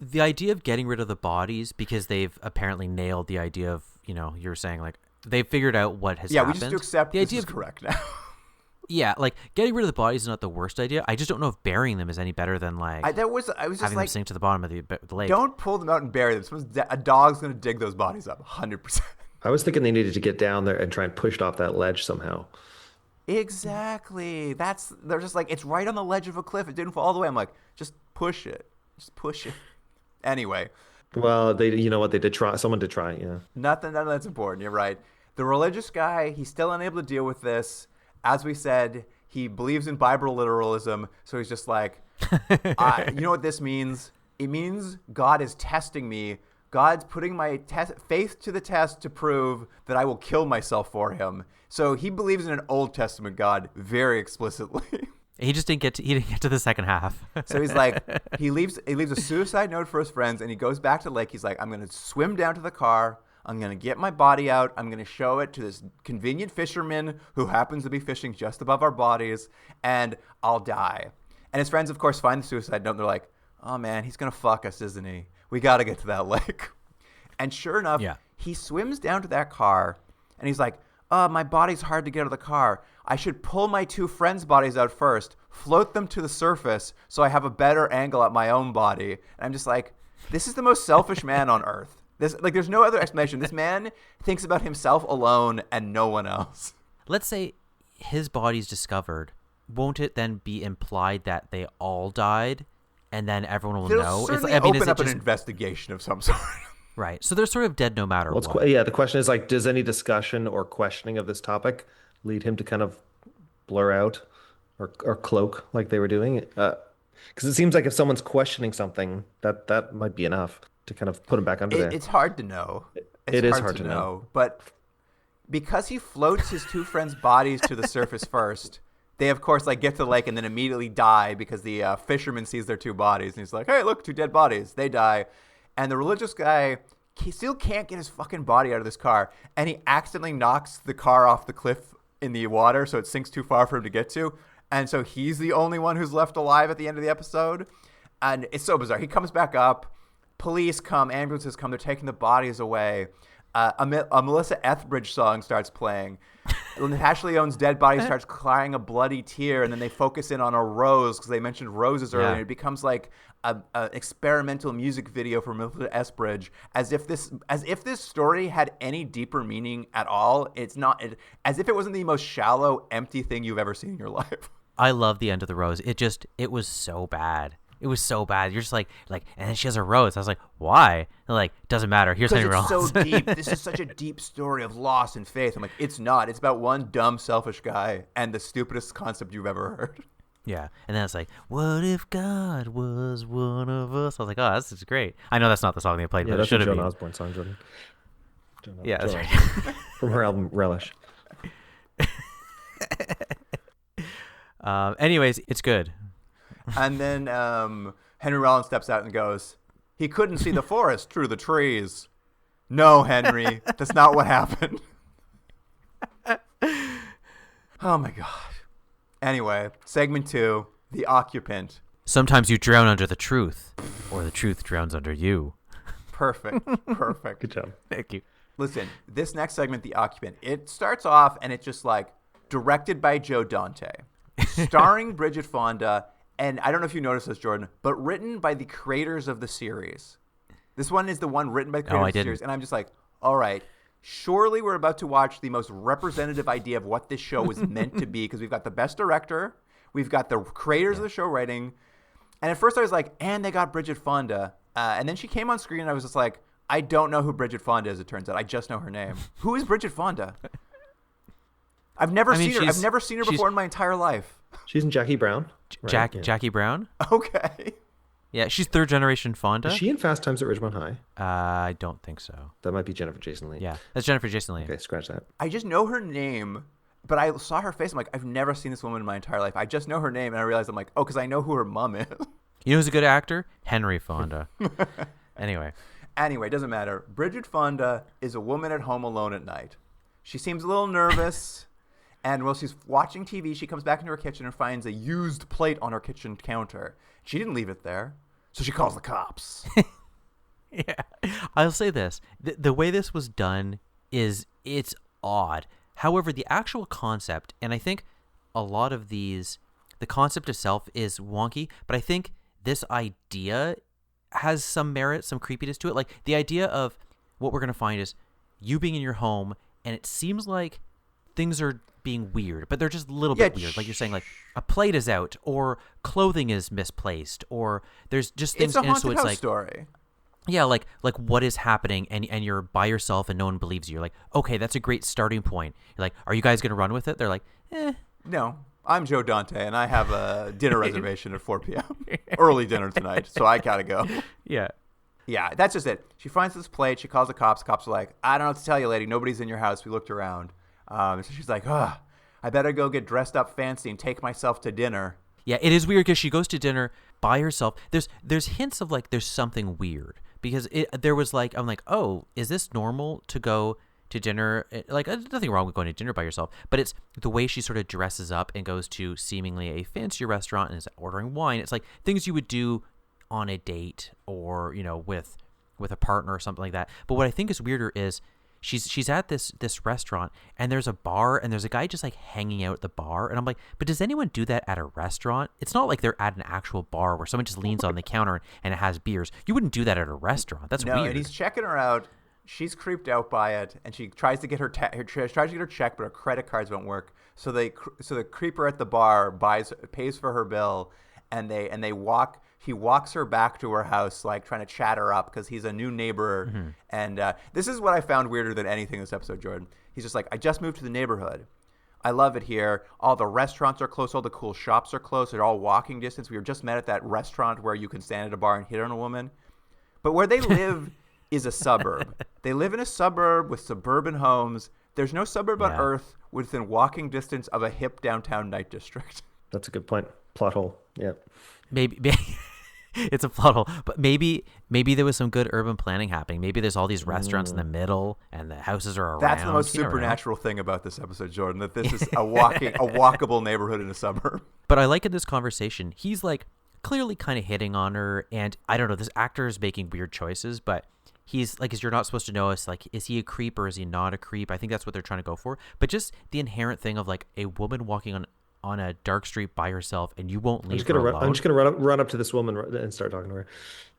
The idea of getting rid of the bodies, because they've apparently nailed the idea of, you're saying they've figured out what has happened. Yeah, we just have to accept the idea is correct now. Yeah, getting rid of the bodies is not the worst idea. I just don't know if burying them is any better than I was just having them sink to the bottom of the lake. Don't pull them out and bury them. A dog's going to dig those bodies up, 100%. I was thinking they needed to get down there and try and push it off that ledge somehow. Exactly. They're just it's right on the ledge of a cliff. It didn't fall all the way. I'm just push it. Just push it. Anyway, Well, you know what, they did try. Someone did try. Yeah. None of that's important. You're right. The religious guy, he's still unable to deal with this. As we said, he believes in Bible literalism, so he's just like, you know what this means? It means God is testing me. God's putting my faith to the test to prove that I will kill myself for him. So he believes in an Old Testament God very explicitly. He just didn't get to the second half. So he's like, he leaves a suicide note for his friends, and he goes back to the lake. He's like, I'm going to swim down to the car. I'm going to get my body out. I'm going to show it to this convenient fisherman who happens to be fishing just above our bodies, and I'll die. And his friends, of course, find the suicide note, and they're like, oh, man, he's going to fuck us, isn't he? We got to get to that lake. And sure enough, he swims down to that car, and he's like, my body's hard to get out of the car. I should pull my two friends' bodies out first, float them to the surface so I have a better angle at my own body. And I'm just like, this is the most selfish man on earth. There's no other explanation. This man thinks about himself alone and no one else. Let's say his body's discovered. Won't it then be implied that they all died, and then everyone will know? Certainly open up an investigation of some sort. Right. So they're sort of dead no matter what. Yeah, the question is like, does any discussion or questioning of this topic lead him to kind of blur out or cloak like they were doing? Because it seems like if someone's questioning something, that might be enough to kind of put him back under there. It's hard to know. It is hard to know. But because he floats his two friends' bodies to the surface first, they, of course, like get to the lake and then immediately die because the fisherman sees their two bodies. And he's like, hey, look, two dead bodies. They die. And the religious guy, he still can't get his fucking body out of this car. And he accidentally knocks the car off the cliff in the water, so it sinks too far for him to get to. And so he's the only one who's left alive at the end of the episode. And it's so bizarre. He comes back up. Police come. Ambulances come. They're taking the bodies away. A Melissa Etheridge song starts playing. Natasha Lyonne's dead body starts crying a bloody tear, and then they focus in on a rose because they mentioned roses earlier. And it becomes like an experimental music video for Melissa Etheridge, as if this story had any deeper meaning at all. It's not, as if it wasn't the most shallow, empty thing you've ever seen in your life. I love the end of the rose. It was so bad. It was so bad. You're just like, and then she has a rose. I was like, why? They're like, doesn't matter. Here's something wrong. It's so deep. This is such a deep story of loss and faith. I'm like, it's not. It's about one dumb, selfish guy and the stupidest concept you've ever heard. Yeah. And then it's like, what if God was one of us? I was like, oh, this is great. I know that's not the song they played, but it should have been. Joan Osborne song, Jordan. Yeah, that's right. From her album Relish. Anyways, it's good. And then Henry Rollins steps out and goes, he couldn't see the forest through the trees. No, Henry, that's not what happened. Oh, my God. Anyway, segment 2, The Occupant. Sometimes you drown under the truth, or the truth drowns under you. Perfect. Good job. Thank you. Listen, this next segment, The Occupant, it starts off and it's just like directed by Joe Dante, starring Bridget Fonda. And I don't know if you noticed this, Jordan, but written by the creators of the series. This one is the one written by the creators of the series. And I'm just like, all right, surely we're about to watch the most representative idea of what this show was meant to be, because we've got the best director, we've got the creators of the show writing. And at first I was like, and they got Bridget Fonda. And then she came on screen and I was just like, I don't know who Bridget Fonda is, it turns out. I just know her name. Who is Bridget Fonda? I've never seen her. I've never seen her before in my entire life. She's in Jackie Brown. Right? Jackie Brown? Okay. Yeah, she's third generation Fonda. Is she in Fast Times at Ridgemont High? I don't think so. That might be Jennifer Jason Leigh. Yeah, that's Jennifer Jason Leigh. Okay, scratch that. I just know her name, but I saw her face. I'm like, I've never seen this woman in my entire life. I just know her name, and I realized I'm like, oh, because I know who her mom is. You know who's a good actor? Henry Fonda. Anyway, it doesn't matter. Bridget Fonda is a woman at home alone at night. She seems a little nervous. And while she's watching TV, she comes back into her kitchen and finds a used plate on her kitchen counter. She didn't leave it there, so she calls the cops. Yeah, I'll say this. The way this was done it's odd. However, the actual concept, and I think a lot of these, the concept itself is wonky, but I think this idea has some merit, some creepiness to it. Like the idea of what we're going to find is you being in your home, and it seems like things are being weird, but they're just a little bit weird. Like you're saying, like a plate is out, or clothing is misplaced, or there's just things. It's a haunted so it's house like story. Yeah, like what is happening, and you're by yourself and no one believes you. You're like, okay, that's a great starting point. You're like, are you guys gonna run with it? They're like, No, I'm Joe Dante, and I have a dinner reservation at 4 p.m. Early dinner tonight, so I gotta go. yeah. Yeah, that's just it. She finds this plate. She calls the cops. The cops are like, I don't know what to tell you, lady. Nobody's in your house. We looked around. So she's like, I better go get dressed up fancy and take myself to dinner. Yeah, it is weird because she goes to dinner by herself. There's hints of like there's something weird because there was like, I'm like, oh, is this normal to go to dinner? Like, there's nothing wrong with going to dinner by yourself, but it's the way she sort of dresses up and goes to seemingly a fancier restaurant and is ordering wine. It's like things you would do on a date or, you know, with a partner or something like that. But what I think is weirder is she's at this restaurant and there's a bar and there's a guy just like hanging out at the bar, and I'm like, but does anyone do that at a restaurant? It's not like they're at an actual bar where someone just leans on the counter and it has beers. You wouldn't do that at a restaurant. That's no, weird. And he's checking her out. She's creeped out by it, and she tries to get her check, but her credit cards won't work. So the creeper at the bar pays for her bill, and they walk. He walks her back to her house, like trying to chat her up because he's a new neighbor. Mm-hmm. And this is what I found weirder than anything in this episode, Jordan. He's just like, I just moved to the neighborhood. I love it here. All the restaurants are close. All the cool shops are close. They're all walking distance. We were just met at that restaurant where you can stand at a bar and hit on a woman. But where they live is a suburb. They live in a suburb with suburban homes. There's no suburb on Earth within walking distance of a hip downtown night district. That's a good point. Plot hole. Yeah. Maybe it's a plot hole, but maybe there was some good urban planning happening. Maybe there's all these restaurants in the middle and the houses are around. That's the most supernatural thing about this episode, Jordan, that this is a walkable neighborhood in a suburb. But I like in this conversation, he's like clearly kind of hitting on her, and I don't know, this actor is making weird choices, but he's like, you're not supposed to know, it's like, is he a creep or is he not a creep? I think that's what they're trying to go for. But just the inherent thing of like a woman walking on a dark street by herself and you won't leave her alone. I'm just gonna run up to this woman and start talking to her.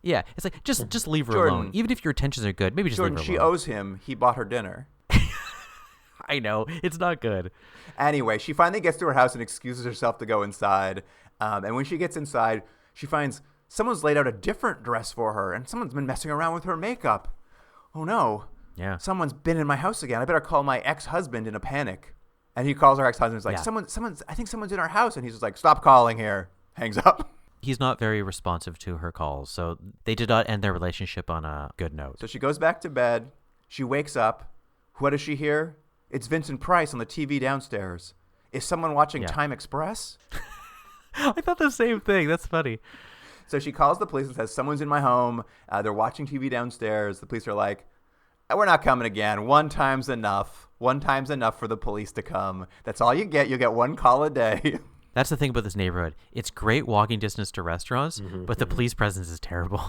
Yeah, it's like just leave her Jordan, alone. Even if your intentions are good, maybe just Jordan, leave her she alone. owes him. He bought her dinner. I know, it's not good. Anyway, she finally gets to her house and excuses herself to go inside. And when she gets inside, she finds someone's laid out a different dress for her, and someone's been messing around with her makeup. Oh no! Yeah, someone's been in my house again. I better call my ex-husband in a panic. And he calls her ex-husband. He's like, I think someone's in our house. And he's just like, stop calling here. Hangs up. He's not very responsive to her calls, so they did not end their relationship on a good note. So she goes back to bed. She wakes up. What does she hear? It's Vincent Price on the TV downstairs. Is someone watching Time Express? I thought the same thing. That's funny. So she calls the police and says, someone's in my home. They're watching TV downstairs. The police are like, we're not coming again. One time's enough. One time's enough for the police to come. That's all you get. You'll get one call a day. That's the thing about this neighborhood. It's great walking distance to restaurants, but the police presence is terrible.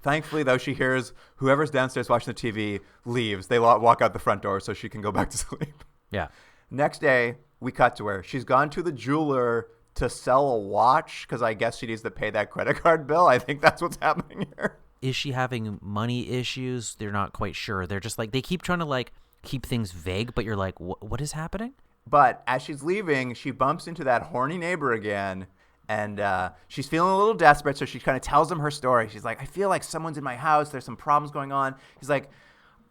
Thankfully, though, she hears whoever's downstairs watching the TV leaves. They walk out the front door so she can go back to sleep. Yeah. Next day, we cut to her. She's gone to the jeweler to sell a watch because I guess she needs to pay that credit card bill. I think that's what's happening here. Is she having money issues? They're not quite sure. They're just like, they keep trying to like keep things vague, but you're like, what is happening? But as she's leaving, she bumps into that horny neighbor again, and she's feeling a little desperate, so she kind of tells him her story. She's like, I feel like someone's in my house. There's some problems going on. He's like,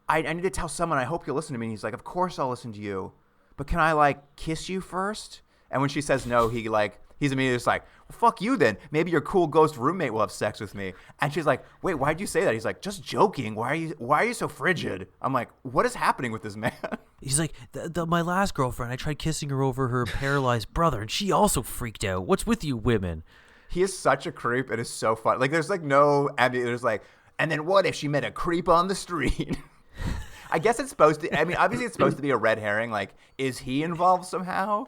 I need to tell someone. I hope you'll listen to me. And he's like, of course I'll listen to you. But can I, like, kiss you first? And when she says no, he's immediately just like, well, fuck you then. Maybe your cool ghost roommate will have sex with me. And she's like, wait, why'd you say that? He's like, just joking. Why are you so frigid? I'm like, what is happening with this man? He's like, my last girlfriend, I tried kissing her over her paralyzed brother, and she also freaked out. What's with you women? He is such a creep. It is so fun. Like, there's like no, there's like, and then what if she met a creep on the street? I guess it's supposed to, obviously it's supposed to be a red herring. Like, is he involved somehow?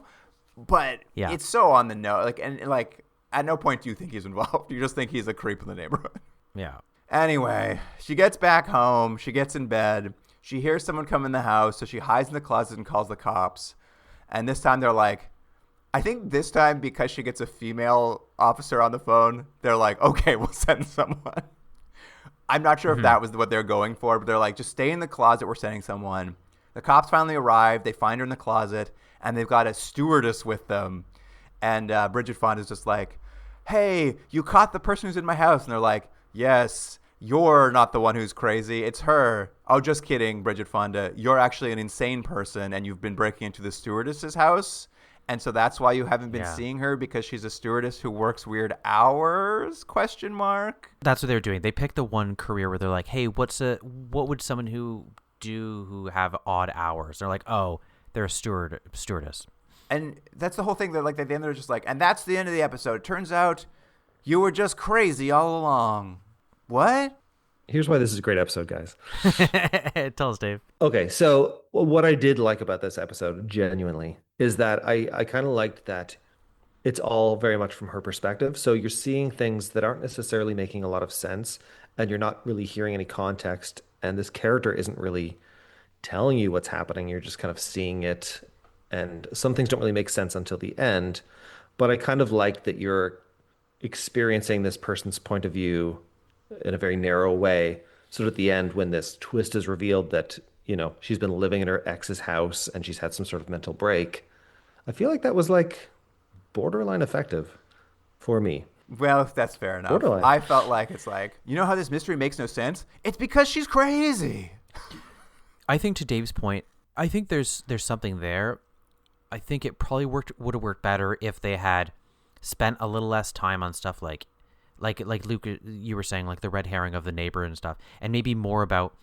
But it's so on the nose. Like, and like, at no point do you think he's involved. You just think he's a creep in the neighborhood. Yeah. Anyway, she gets back home. She gets in bed. She hears someone come in the house, so she hides in the closet and calls the cops. And this time they're like, I think this time because she gets a female officer on the phone, they're like, okay, we'll send someone. I'm not sure if that was what they're going for, but they're like, just stay in the closet. We're sending someone. The cops finally arrive. They find her in the closet, and they've got a stewardess with them. And Bridget Fonda's just like, hey, you caught the person who's in my house. And they're like, yes. you're not the one who's crazy. It's her. Oh, just kidding, Bridget Fonda. You're actually an insane person, and you've been breaking into the stewardess's house. And so that's why you haven't been seeing her, because she's a stewardess who works weird hours, question mark. That's what they're doing. They picked the one career where they're like, hey, what would someone who have odd hours? They're like, oh, they're a stewardess. And that's the whole thing. They're like, at the end, they're just like, and that's the end of the episode. It turns out you were just crazy all along. What? Here's why this is a great episode, guys. Tell us, Dave. Okay, so what I did like about this episode, genuinely, is that I kind of liked that it's all very much from her perspective. So you're seeing things that aren't necessarily making a lot of sense, and you're not really hearing any context, and this character isn't really telling you what's happening. You're just kind of seeing it, and some things don't really make sense until the end. But I kind of like that you're experiencing this person's point of view in a very narrow way. So at the end, when this twist is revealed that, she's been living in her ex's house and she's had some sort of mental break, I feel like that was like borderline effective for me. Well, that's fair enough. Borderline. I felt like it's like, you know how this mystery makes no sense? It's because she's crazy. I think to Dave's point, I think there's something there. I think it probably would have worked better if they had spent a little less time on stuff like Luke, you were saying, like the red herring of the neighbor and stuff, and maybe more about,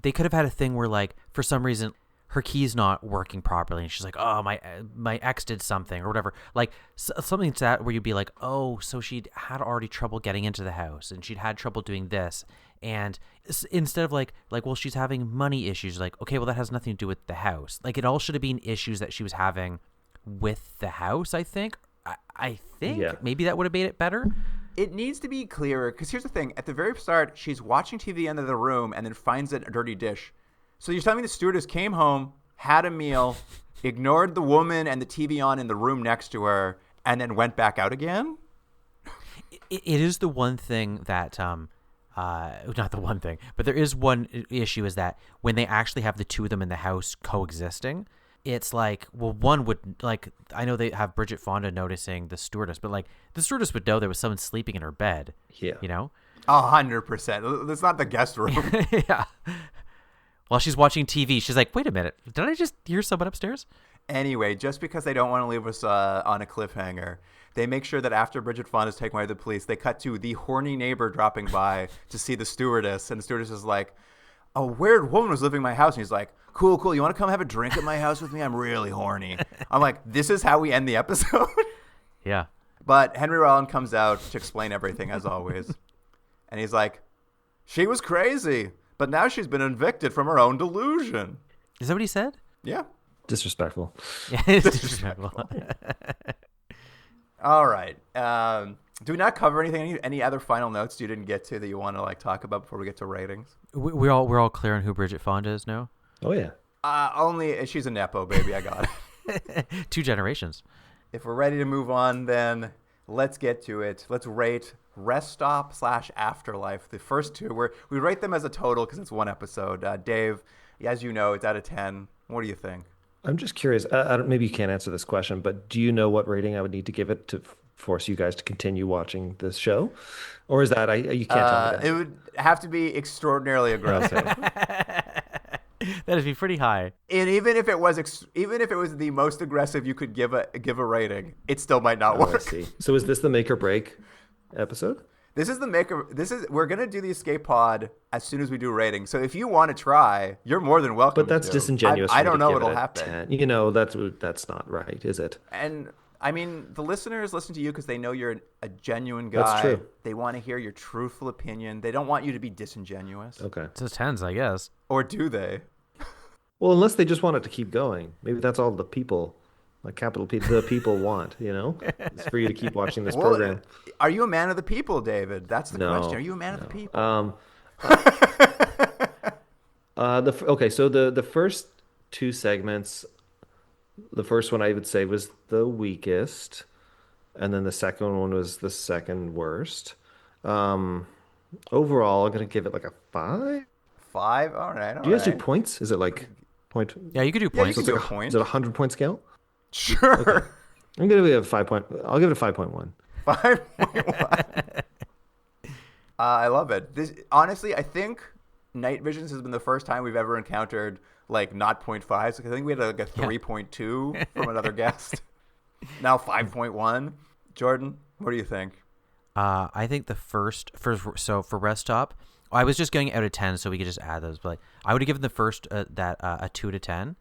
they could have had a thing where, like, for some reason her key's not working properly and she's like, oh, my ex did something or whatever, like something to that, where you'd be like, oh, so she'd had already trouble getting into the house and she'd had trouble doing this, and instead of like well, she's having money issues, like, okay, well, that has nothing to do with the house. Like, it all should have been issues that she was having with the house. I think maybe that would have made it better. It needs to be clearer, because here's the thing. At the very start, she's watching TV in the room and then finds a dirty dish. So you're telling me the stewardess came home, had a meal, ignored the woman and the TV on in the room next to her, and then went back out again? It is the one thing that, not the one thing, but there is one issue, is that when they actually have the two of them in the house coexisting, it's like, well, one would, like, I know they have Bridget Fonda noticing the stewardess, but like the stewardess would know there was someone sleeping in her bed. Yeah. 100%. That's not the guest room. Yeah. While she's watching TV, she's like, wait a minute, did I just hear someone upstairs? Anyway, just because they don't want to leave us on a cliffhanger, they make sure that after Bridget Fonda's taken away to the police, they cut to the horny neighbor dropping by to see the stewardess, and the stewardess is like, a weird woman was living in my house, and he's like, cool, you want to come have a drink at my house with me? I'm really horny. I'm like, this is how we end the episode? Yeah. But Henry Rollin comes out to explain everything, as always. And he's like, she was crazy, but now she's been evicted from her own delusion. Is that what he said? Yeah. Disrespectful. Yeah, it's disrespectful. All right. Do we not cover anything? Any other final notes you didn't get to that you want to talk about before we get to ratings? We're all clear on who Bridget Fonda is now? Oh, yeah. Only she's a Nepo, baby. I got it. 2 generations. If we're ready to move on, then let's get to it. Let's rate Rest Stop / Afterlife. The first two, we rate them as a total because it's one episode. Dave, as you know, it's out of 10. What do you think? I'm just curious. Maybe you can't answer this question, but do you know what rating I would need to give it to force you guys to continue watching this show? Or is that, you can't tell me that? It would have to be extraordinarily aggressive. That'd be pretty high. And even if it was the most aggressive you could give a rating, it still might not work. I see. So is this the make or break episode? We're gonna do the escape pod as soon as we do ratings. So if you want to try, you're more than welcome. But that's disingenuous. I don't know what'll happen. 10. That's not right, is it? And I mean, the listeners listen to you because they know you're a genuine guy. That's true. They want to hear your truthful opinion. They don't want you to be disingenuous. Okay. It's just 10s, I guess. Or do they? Well, unless they just want it to keep going. Maybe that's all the people, like capital P, the people want, It's for you to keep watching this program. Are you a man of the people, David? That's the question. Are you a man of the people? So the first 2 segments, the first one I would say was the weakest, and then the second one was the second worst. Overall, I'm going to give it like a 5. 5? All right. Do you guys do points? Is it like point? Yeah, you could do points. You can do a point. Is it a 100-point scale? Sure. Okay. I'm going to give it a 5 point. I'll give it a 5.1. 5.1. I love it. This honestly, I think Night Visions has been the first time we've ever encountered like not 0.5s. I think we had like a 3.2 from another guest. Now 5.1. Jordan, what do you think? I think the for Rest Stop, I was just going out of 10, so we could just add those. But like, I would have given the first a 2 to 10,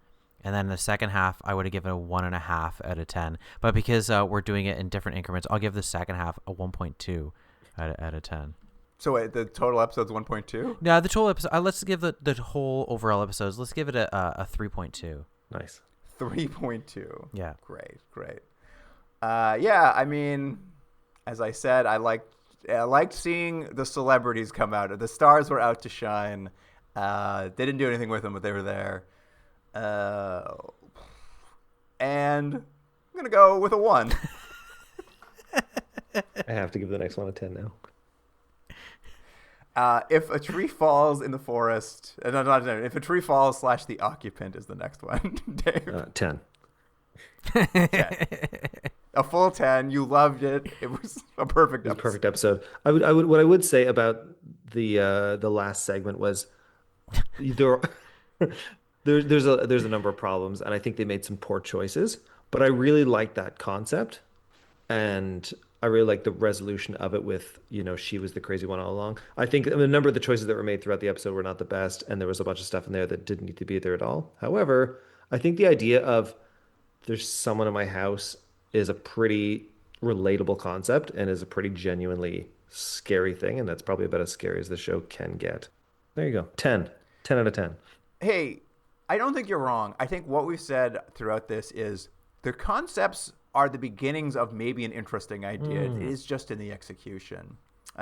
and then the second half I would have given a 1.5 out of 10. But because we're doing it in different increments, I'll give the second half a 1.2 out of 10. So wait, the total episode's 1.2? No, the total episode. Let's give the whole overall episodes. Let's give it a 3.2. Nice. 3.2. Yeah. Great. Yeah, I mean, as I said, I liked seeing the celebrities come out. The stars were out to shine. They didn't do anything with them, but they were there. And I'm going to go with a 1. I have to give the next one a 10 now. If a tree falls in the forest, if a tree falls / the occupant is the next one, Dave. 10. 10. A full 10. You loved it. It was a perfect episode. Perfect episode. What I would say about the last segment was there's a number of problems, and I think they made some poor choices. But I really like that concept, and I really like the resolution of it with, she was the crazy one all along. I think a number of the choices that were made throughout the episode were not the best, and there was a bunch of stuff in there that didn't need to be there at all. However, I think the idea of there's someone in my house is a pretty relatable concept and is a pretty genuinely scary thing, and that's probably about as scary as the show can get. There you go. 10 out of 10. Hey, I don't think you're wrong. I think what we've said throughout this is the concepts are the beginnings of maybe an interesting idea. It is just in the execution.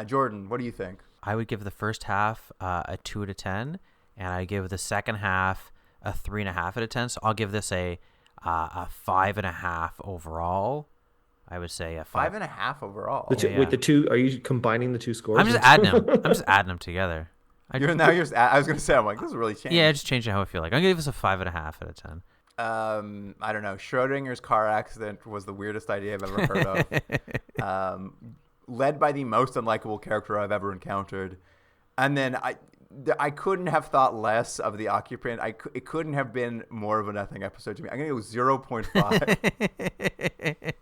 Jordan, what do you think? I would give the first half a 2 out of 10, and I give the second half a 3.5 out of 10. So I'll give this a 5.5 overall. I would say a 5.5 overall. Wait, the two, are you combining the two scores? I'm just adding them. I'm just adding them together. I was going to say, I'm like, this is really changing. Yeah, just changing how I feel like. I'm going to give this a 5.5 out of 10. I don't know. Schrodinger's car accident was the weirdest idea I've ever heard of. Led by the most unlikable character I've ever encountered. And then I couldn't have thought less of the occupant. It couldn't have been more of a nothing episode to me. I'm going to go 0.5.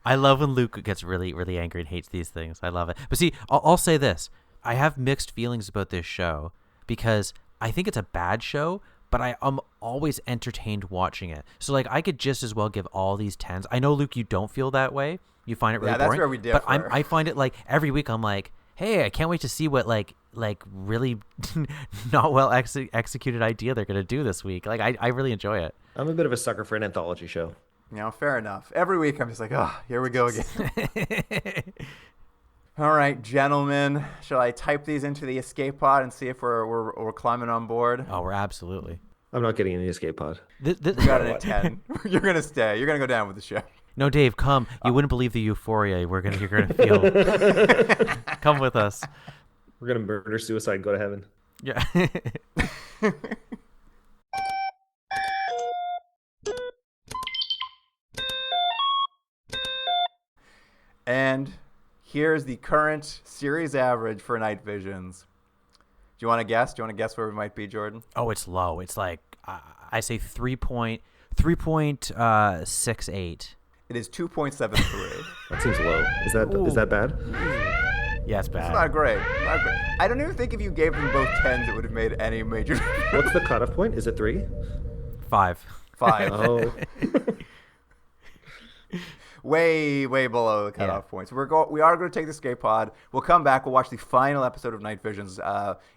I love when Luke gets really, really angry and hates these things. I love it. But see, I'll say this. I have mixed feelings about this show because I think it's a bad show, but I am always entertained watching it. So, like, I could just as well give all these 10s. I know, Luke, you don't feel that way. You find it really boring. Yeah, that's where we differ. But I find it, like, every week I'm like, hey, I can't wait to see what, like really not well executed idea they're going to do this week. Like, I really enjoy it. I'm a bit of a sucker for an anthology show. Fair enough. Every week I'm just like, oh, here we go again. All right, gentlemen, shall I type these into the escape pod and see if we're climbing on board? Oh, we're absolutely. I'm not getting in the escape pod. We got it at 10. You're gonna stay. You're gonna go down with the show. No, Dave, come. You wouldn't believe the euphoria you're gonna feel. Come with us. We're gonna murder suicide and go to heaven. Yeah. And here's the current series average for Night Visions. Do you want to guess? Do you want to guess where we might be, Jordan? Oh, it's low. It's like, I say 3.68. It is 2.73. That seems low. Is that bad? Yeah, it's bad. It's not great. I don't even think if you gave them both 10s, it would have made any major difference. What's the cutoff point? Is it 3? 5. 5. Oh. Way below the cutoff points. We are going to take the escape pod. We'll come back. We'll watch the final episode of Night Visions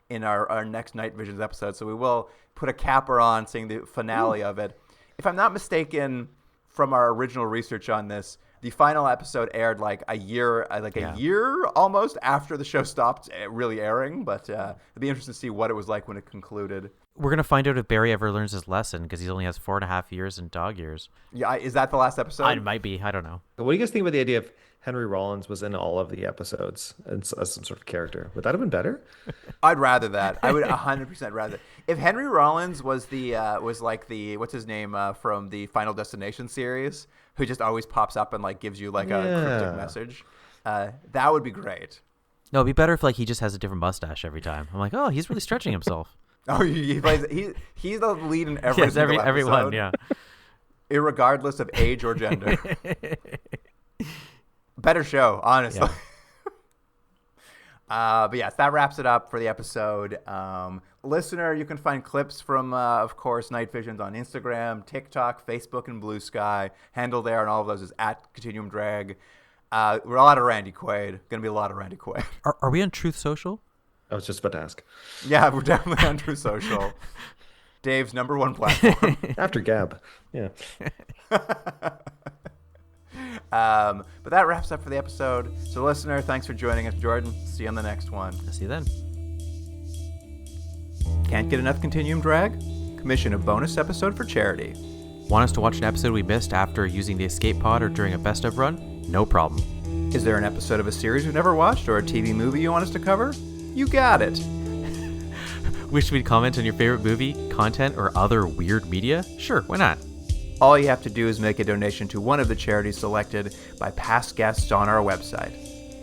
in our next Night Visions episode. So we will put a capper on seeing the finale of it. If I'm not mistaken, from our original research on this, the final episode aired like a year almost after the show stopped really airing. But it'd be interesting to see what it was like when it concluded. We're going to find out if Barry ever learns his lesson because he only has 4.5 years in dog years. Yeah, is that the last episode? It might be. I don't know. What do you guys think about the idea of Henry Rollins was in all of the episodes as some sort of character? Would that have been better? I'd rather that. I would 100% rather. If Henry Rollins was like the what's his name from the Final Destination series, who just always pops up and like gives you like a cryptic message, that would be great. No, it'd be better if like he just has a different mustache every time. I'm like, oh, he's really stretching himself. Oh, he plays. He's the lead in every Yes, single episode, everyone, yeah. irregardless of age or gender. Better show, honestly. Yeah. But yes, that wraps it up for the episode. Listener, you can find clips from, of course, Night Visions on Instagram, TikTok, Facebook, and Blue Sky. Handle there and all of those is at Continuum Drag. We're a lot of Randy Quaid. Going to be a lot of Randy Quaid. Are we on Truth Social? I was just about to ask. Yeah, we're definitely on True Social. Dave's #1 platform. After Gab. Yeah. But that wraps up for the episode. So, listener, thanks for joining us, Jordan. See you on the next one. I'll see you then. Can't get enough Continuum Drag? Commission a bonus episode for charity. Want us to watch an episode we missed after using the escape pod or during a best of run? No problem. Is there an episode of a series we've never watched or a TV movie you want us to cover? You got it. Wish we'd comment on your favorite movie, content, or other weird media? Sure, why not? All you have to do is make a donation to one of the charities selected by past guests on our website.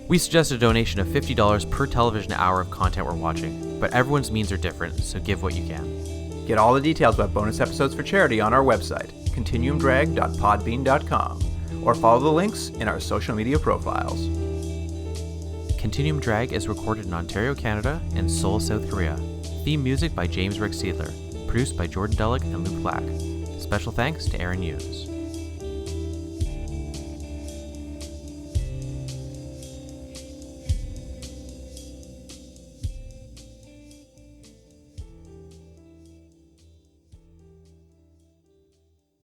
We suggest a donation of $50 per television hour of content we're watching, but everyone's means are different, so give what you can. Get all the details about bonus episodes for charity on our website, continuumdrag.podbean.com, or follow the links in our social media profiles. Continuum Drag is recorded in Ontario, Canada, and Seoul, South Korea. Theme music by James Rick Seidler. Produced by Jordan Delic and Luke Black. Special thanks to Aaron Hughes.